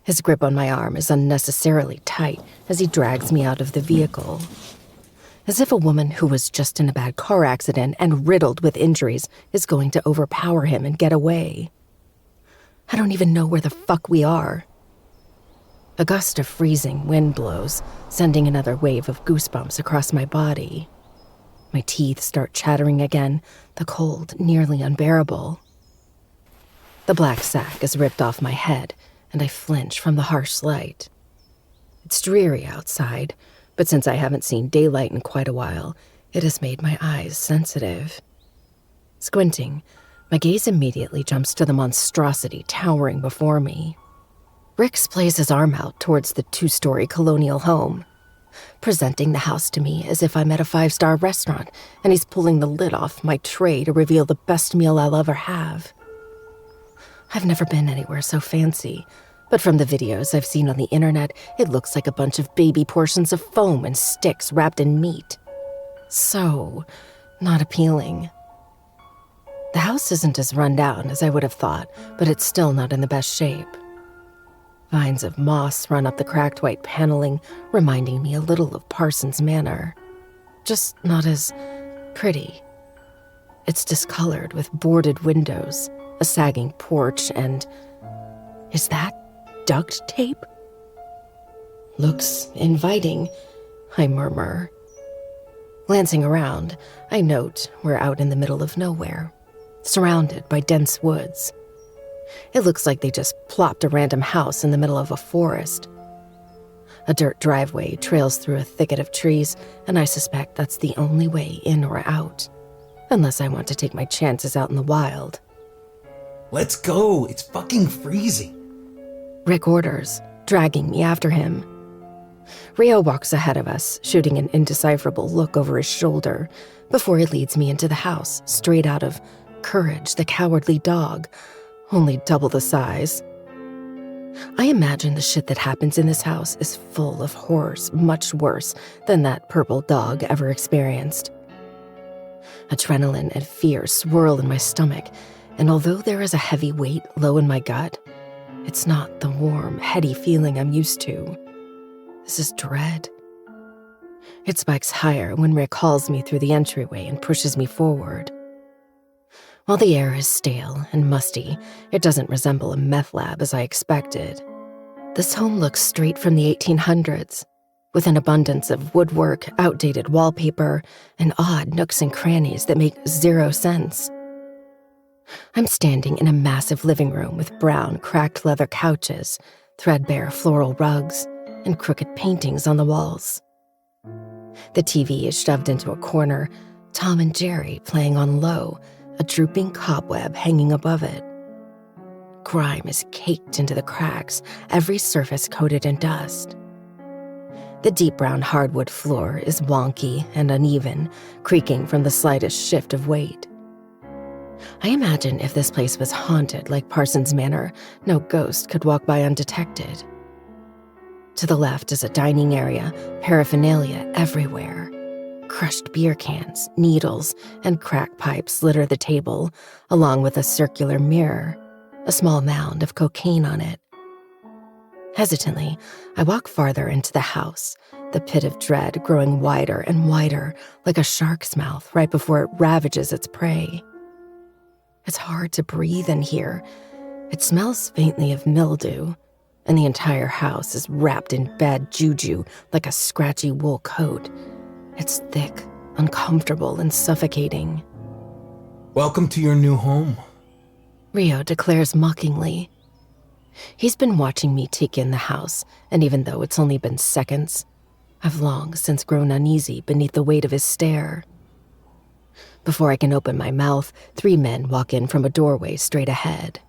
His grip on my arm is unnecessarily tight as he drags me out of the vehicle. As if a woman who was just in a bad car accident and riddled with injuries is going to overpower him and get away. I don't even know where the fuck we are. A gust of freezing wind blows, sending another wave of goosebumps across my body. My teeth start chattering again, the cold nearly unbearable. The black sack is ripped off my head, and I flinch from the harsh light. It's dreary outside, but since I haven't seen daylight in quite a while, it has made my eyes sensitive. Squinting, my gaze immediately jumps to the monstrosity towering before me. Rick splays his arm out towards the 2-story colonial home, presenting the house to me as if I'm at a 5-star restaurant and he's pulling the lid off my tray to reveal the best meal I'll ever have. I've never been anywhere so fancy, but from the videos I've seen on the internet, it looks like a bunch of baby portions of foam and sticks wrapped in meat. So, not appealing. The house isn't as run down as I would have thought, but it's still not in the best shape. Vines of moss run up the cracked white paneling, reminding me a little of Parsons Manor. Just not as pretty. It's discolored with boarded windows, a sagging porch, and... is that duct tape? Looks inviting, I murmur. Glancing around, I note we're out in the middle of nowhere, surrounded by dense woods. It looks like they just plopped a random house in the middle of a forest. A dirt driveway trails through a thicket of trees, and I suspect that's the only way in or out, unless I want to take my chances out in the wild. Let's go, it's fucking freezing. Rick orders, dragging me after him. Rio walks ahead of us, shooting an indecipherable look over his shoulder, before he leads me into the house, straight out of Courage the Cowardly Dog, only double the size. I imagine the shit that happens in this house is full of horrors much worse than that purple dog ever experienced. Adrenaline and fear swirl in my stomach, and although there is a heavy weight low in my gut, it's not the warm, heady feeling I'm used to. This is dread. It spikes higher when Rick calls me through the entryway and pushes me forward. While the air is stale and musty, it doesn't resemble a meth lab as I expected. This home looks straight from the 1800s, with an abundance of woodwork, outdated wallpaper, and odd nooks and crannies that make zero sense. I'm standing in a massive living room with brown, cracked leather couches, threadbare floral rugs, and crooked paintings on the walls. The TV is shoved into a corner, Tom and Jerry playing on low, a drooping cobweb hanging above it. Grime is caked into the cracks, every surface coated in dust. The deep brown hardwood floor is wonky and uneven, creaking from the slightest shift of weight. I imagine if this place was haunted like Parsons Manor, no ghost could walk by undetected. To the left is a dining area, paraphernalia everywhere. Crushed beer cans, needles, and crack pipes litter the table, along with a circular mirror, a small mound of cocaine on it. Hesitantly, I walk farther into the house, the pit of dread growing wider and wider, like a shark's mouth right before it ravages its prey. It's hard to breathe in here. It smells faintly of mildew, and the entire house is wrapped in bad juju like a scratchy wool coat. It's thick, uncomfortable, and suffocating. Welcome to your new home. Rio declares mockingly. He's been watching me take in the house, and even though it's only been seconds, I've long since grown uneasy beneath the weight of his stare. Before I can open my mouth, 3 men walk in from a doorway straight ahead.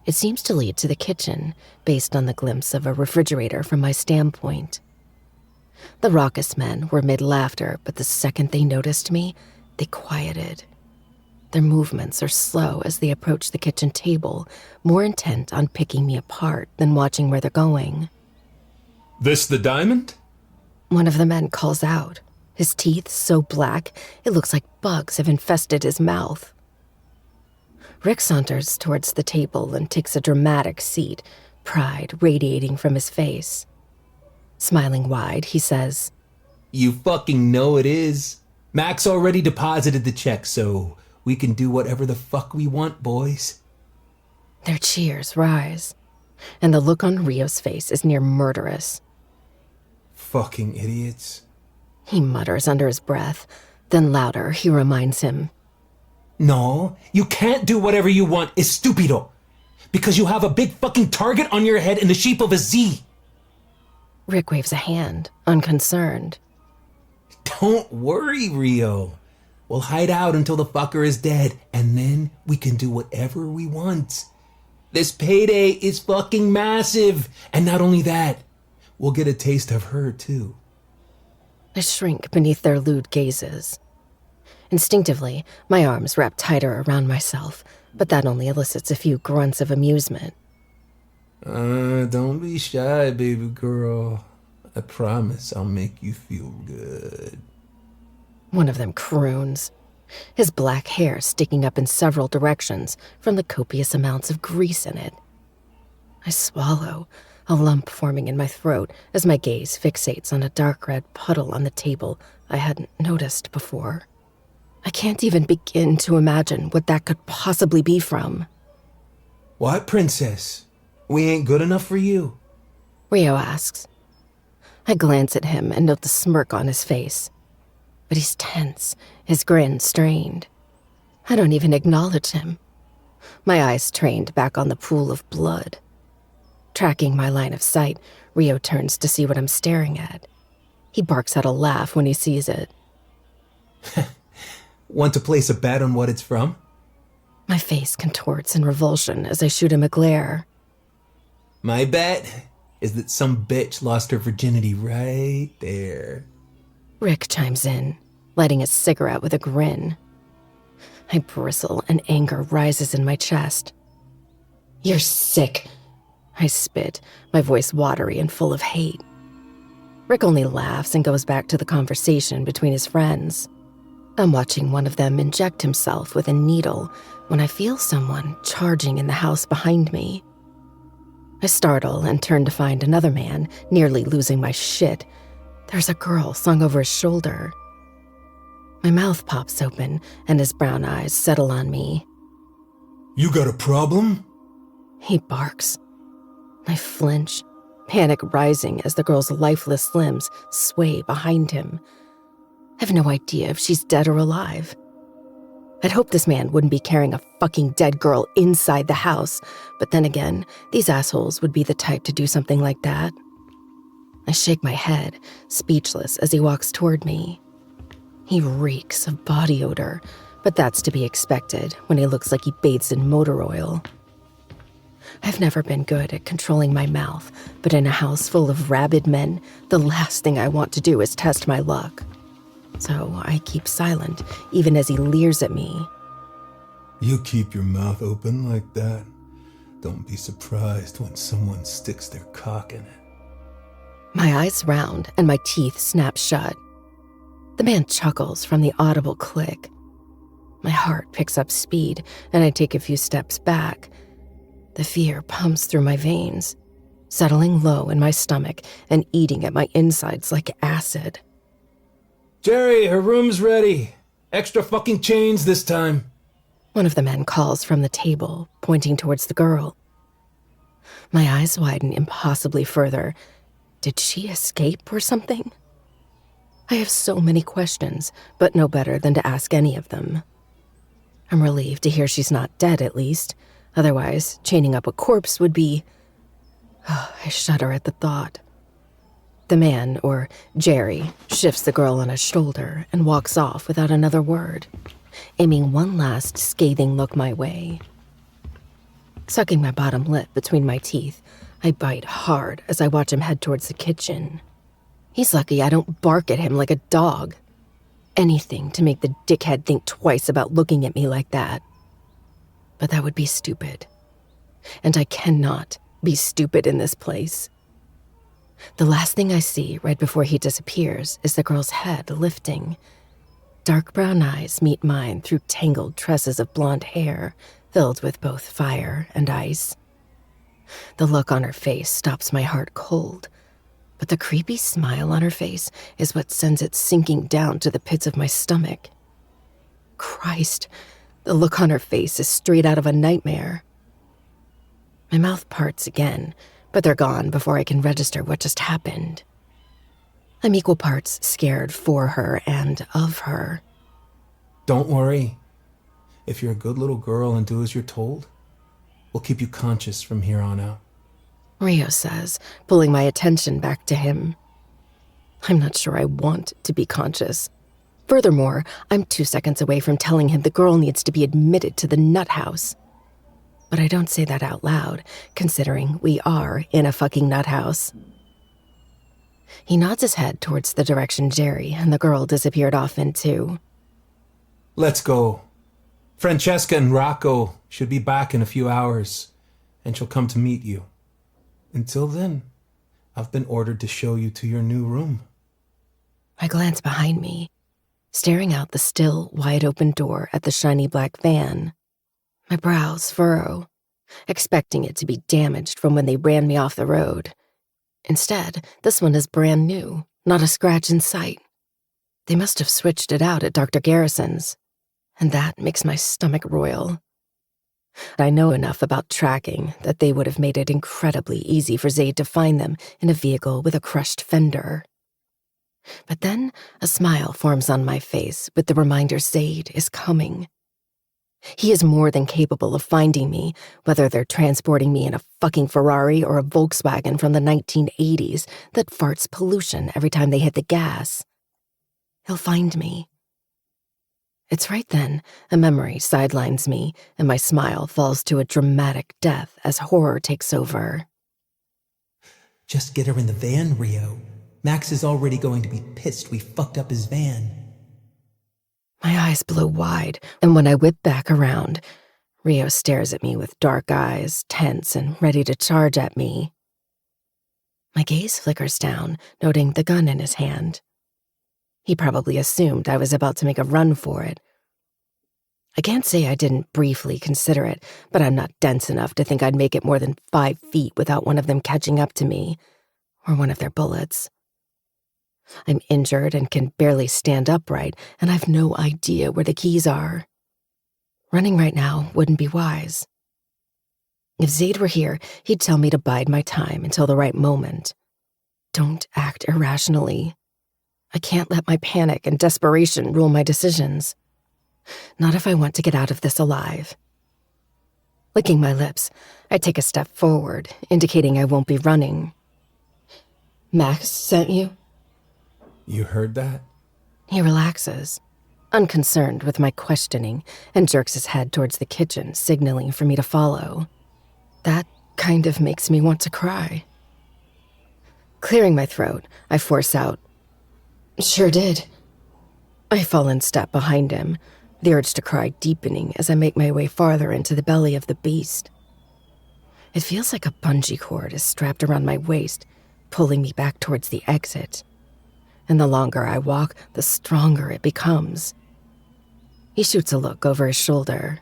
It seems to lead to the kitchen, based on the glimpse of a refrigerator from my standpoint. The raucous men were mid-laughter, but the second they noticed me, they quieted. Their movements are slow as they approach the kitchen table, more intent on picking me apart than watching where they're going. This the diamond? One of the men calls out, his teeth so black it looks like bugs have infested his mouth. Rick saunters towards the table and takes a dramatic seat, pride radiating from his face. Smiling wide, he says, You fucking know it is. Max already deposited the check, so we can do whatever the fuck we want, boys. Their cheers rise, and the look on Rio's face is near murderous. Fucking idiots. He mutters under his breath, then louder he reminds him. No, you can't do whatever you want, estupido. Because you have a big fucking target on your head in the shape of a Z. Rick waves a hand, unconcerned. Don't worry, Rio. We'll hide out until the fucker is dead, and then we can do whatever we want. This payday is fucking massive. And not only that, we'll get a taste of her, too. I shrink beneath their lewd gazes. Instinctively, my arms wrap tighter around myself, but that only elicits a few grunts of amusement. Don't be shy, baby girl. I promise I'll make you feel good. One of them croons, his black hair sticking up in several directions from the copious amounts of grease in it. I swallow, a lump forming in my throat as my gaze fixates on a dark red puddle on the table I hadn't noticed before. I can't even begin to imagine what that could possibly be from. What, princess? We ain't good enough for you? Rio asks. I glance at him and note the smirk on his face. But he's tense, his grin strained. I don't even acknowledge him. My eyes trained back on the pool of blood. Tracking my line of sight, Rio turns to see what I'm staring at. He barks out a laugh when he sees it. Want to place a bet on what it's from? My face contorts in revulsion as I shoot him a glare. My bet is that some bitch lost her virginity right there. Rick chimes in, lighting a cigarette with a grin. I bristle and anger rises in my chest. You're sick, I spit, my voice watery and full of hate. Rick only laughs and goes back to the conversation between his friends. I'm watching one of them inject himself with a needle when I feel someone charging in the house behind me. I startle and turn to find another man, nearly losing my shit. There's a girl slung over his shoulder. My mouth pops open and his brown eyes settle on me. You got a problem? He barks. I flinch, panic rising as the girl's lifeless limbs sway behind him. I have no idea if she's dead or alive. I'd hoped this man wouldn't be carrying a fucking dead girl inside the house, but then again, these assholes would be the type to do something like that. I shake my head, speechless as he walks toward me. He reeks of body odor, but that's to be expected when he looks like he bathes in motor oil. I've never been good at controlling my mouth, but in a house full of rabid men, the last thing I want to do is test my luck. So I keep silent, even as he leers at me. You keep your mouth open like that? Don't be surprised when someone sticks their cock in it. My eyes round and my teeth snap shut. The man chuckles from the audible click. My heart picks up speed and I take a few steps back. The fear pumps through my veins, settling low in my stomach and eating at my insides like acid. Jerry, her room's ready. Extra fucking chains this time. One of the men calls from the table, pointing towards the girl. My eyes widen impossibly further. Did she escape or something? I have so many questions, but no better than to ask any of them. I'm relieved to hear she's not dead, at least. Otherwise, chaining up a corpse would be... I shudder at the thought. The man, or Jerry, shifts the girl on his shoulder and walks off without another word, aiming one last scathing look my way. Sucking my bottom lip between my teeth, I bite hard as I watch him head towards the kitchen. He's lucky I don't bark at him like a dog. Anything to make the dickhead think twice about looking at me like that. But that would be stupid. And I cannot be stupid in this place. The last thing I see right before he disappears is the girl's head lifting. Dark brown eyes meet mine through tangled tresses of blonde hair filled with both fire and ice. The look on her face stops my heart cold, but the creepy smile on her face is what sends it sinking down to the pits of my stomach. Christ, the look on her face is straight out of a nightmare. My mouth parts again, but they're gone before I can register what just happened. I'm equal parts scared for her and of her. Don't worry. If you're a good little girl and do as you're told, we'll keep you conscious from here on out. Rio says, pulling my attention back to him. I'm not sure I want to be conscious. Furthermore, I'm 2 seconds away from telling him the girl needs to be admitted to the nut house. But I don't say that out loud, considering we are in a fucking nut house. He nods his head towards the direction Jerry and the girl disappeared off into. Let's go. Francesca and Rocco should be back in a few hours, and she'll come to meet you. Until then, I've been ordered to show you to your new room. I glance behind me, staring out the still, wide-open door at the shiny black van. My brows furrow, expecting it to be damaged from when they ran me off the road. Instead, this one is brand new, not a scratch in sight. They must have switched it out at Dr. Garrison's, and that makes my stomach roil. I know enough about tracking that they would have made it incredibly easy for Zaid to find them in a vehicle with a crushed fender. But then a smile forms on my face with the reminder Zaid is coming. He is more than capable of finding me, whether they're transporting me in a fucking Ferrari or a Volkswagen from the 1980s that farts pollution every time they hit the gas. He'll find me. It's right then a memory sidelines me and my smile falls to a dramatic death as horror takes over. Just get her in the van, Rio. Max is already going to be pissed we fucked up his van. My eyes blow wide, and when I whip back around, Rio stares at me with dark eyes, tense and ready to charge at me. My gaze flickers down, noting the gun in his hand. He probably assumed I was about to make a run for it. I can't say I didn't briefly consider it, but I'm not dense enough to think I'd make it more than 5 feet without one of them catching up to me, or one of their bullets. I'm injured and can barely stand upright, and I've no idea where the keys are. Running right now wouldn't be wise. If Zaid were here, he'd tell me to bide my time until the right moment. Don't act irrationally. I can't let my panic and desperation rule my decisions. Not if I want to get out of this alive. Licking my lips, I take a step forward, indicating I won't be running. Max sent you? You heard that? He relaxes, unconcerned with my questioning, and jerks his head towards the kitchen, signaling for me to follow. That kind of makes me want to cry. Clearing my throat, I force out, "Sure did." I fall in step behind him, the urge to cry deepening as I make my way farther into the belly of the beast. It feels like a bungee cord is strapped around my waist, pulling me back towards the exit. And the longer I walk, the stronger it becomes. He shoots a look over his shoulder.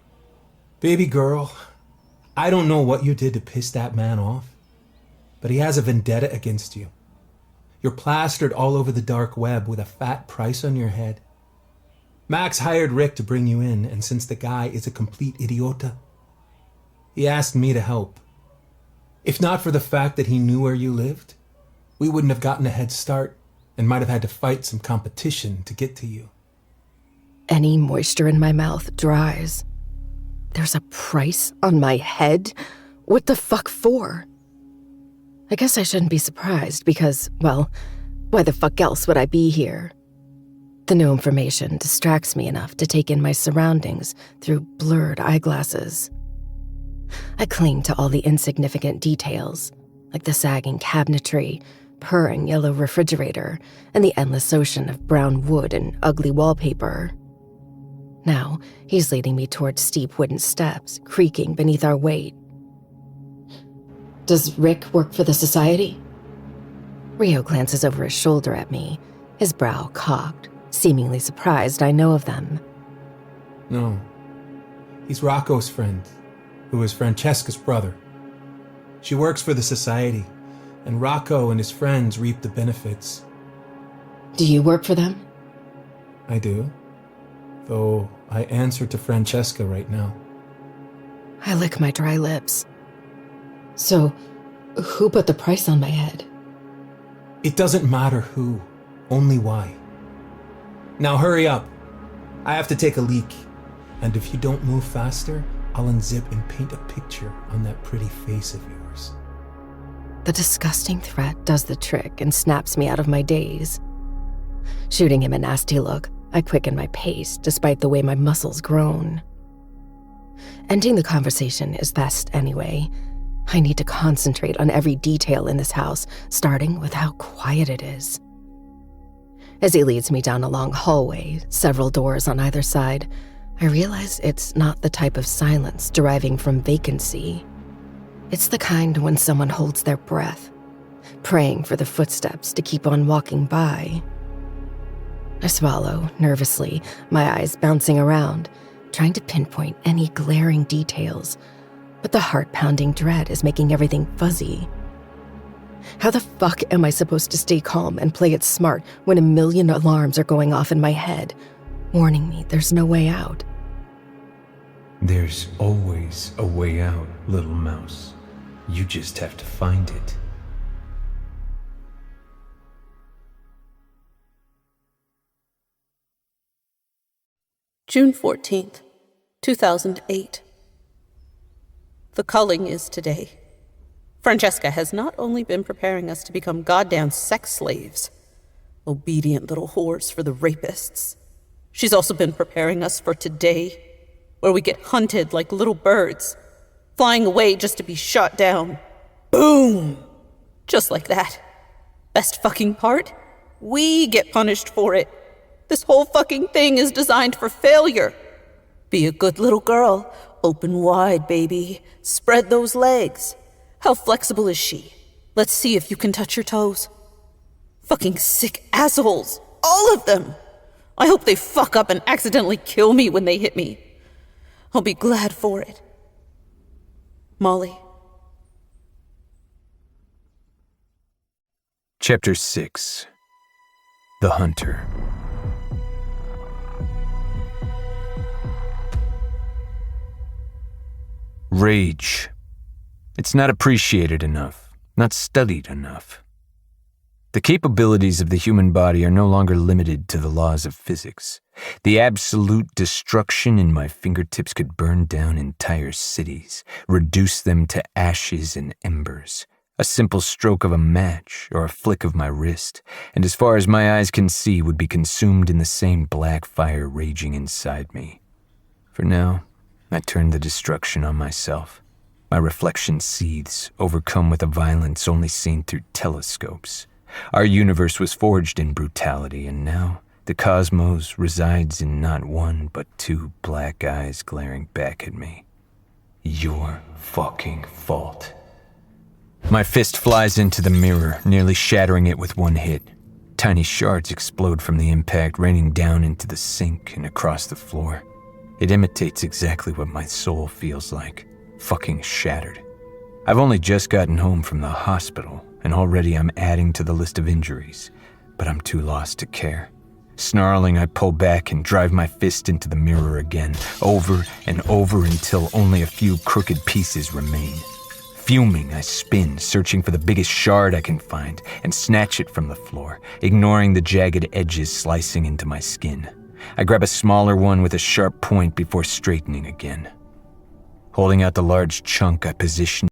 Baby girl, I don't know what you did to piss that man off, but he has a vendetta against you. You're plastered all over the dark web with a fat price on your head. Max hired Rick to bring you in, and since the guy is a complete idiota, he asked me to help. If not for the fact that he knew where you lived, we wouldn't have gotten a head start and might have had to fight some competition to get to you. Any moisture in my mouth dries. There's a price on my head? What the fuck for? I guess I shouldn't be surprised because, well, why the fuck else would I be here? The new information distracts me enough to take in my surroundings through blurred eyeglasses. I cling to all the insignificant details, like the sagging cabinetry, purring yellow refrigerator, and the endless ocean of brown wood and ugly wallpaper. Now, he's leading me towards steep wooden steps, creaking beneath our weight. Does Rick work for the society? Rio glances over his shoulder at me, his brow cocked, seemingly surprised I know of them. No. He's Rocco's friend, who is Francesca's brother. She works for the society, and Rocco and his friends reap the benefits. Do you work for them? I do, though I answer to Francesca right now. I lick my dry lips. So, who put the price on my head? It doesn't matter who, only why. Now hurry up. I have to take a leak, and if you don't move faster, I'll unzip and paint a picture on that pretty face of yours. The disgusting threat does the trick and snaps me out of my daze. Shooting him a nasty look, I quicken my pace despite the way my muscles groan. Ending the conversation is best anyway. I need to concentrate on every detail in this house, starting with how quiet it is. As he leads me down a long hallway, several doors on either side, I realize it's not the type of silence deriving from vacancy. It's the kind when someone holds their breath, praying for the footsteps to keep on walking by. I swallow nervously, my eyes bouncing around, trying to pinpoint any glaring details, but the heart-pounding dread is making everything fuzzy. How the fuck am I supposed to stay calm and play it smart when a million alarms are going off in my head, warning me there's no way out? There's always a way out, little mouse. You just have to find it. June 14th, 2008. The culling is today. Francesca has not only been preparing us to become goddamn sex slaves, obedient little whores for the rapists, she's also been preparing us for today, where we get hunted like little birds, flying away just to be shot down. Boom! Just like that. Best fucking part? We get punished for it. This whole fucking thing is designed for failure. Be a good little girl. Open wide, baby. Spread those legs. How flexible is she? Let's see if you can touch your toes. Fucking sick assholes. All of them. I hope they fuck up and accidentally kill me when they hit me. I'll be glad for it. Molly. Chapter 6. The Hunter. Rage. It's not appreciated enough, not studied enough. The capabilities of the human body are no longer limited to the laws of physics. The absolute destruction in my fingertips could burn down entire cities, reduce them to ashes and embers. A simple stroke of a match or a flick of my wrist, and as far as my eyes can see, would be consumed in the same black fire raging inside me. For now, I turned the destruction on myself. My reflection seethes, overcome with a violence only seen through telescopes. Our universe was forged in brutality, and now the cosmos resides in not one but two black eyes glaring back at me. Your fucking fault. My fist flies into the mirror, nearly shattering it with one hit. Tiny shards explode from the impact, raining down into the sink and across the floor. It imitates exactly what my soul feels like, fucking shattered. I've only just gotten home from the hospital, and already I'm adding to the list of injuries, but I'm too lost to care. Snarling, I pull back and drive my fist into the mirror again, over and over until only a few crooked pieces remain. Fuming, I spin, searching for the biggest shard I can find, and snatch it from the floor, ignoring the jagged edges slicing into my skin. I grab a smaller one with a sharp point before straightening again. Holding out the large chunk, I position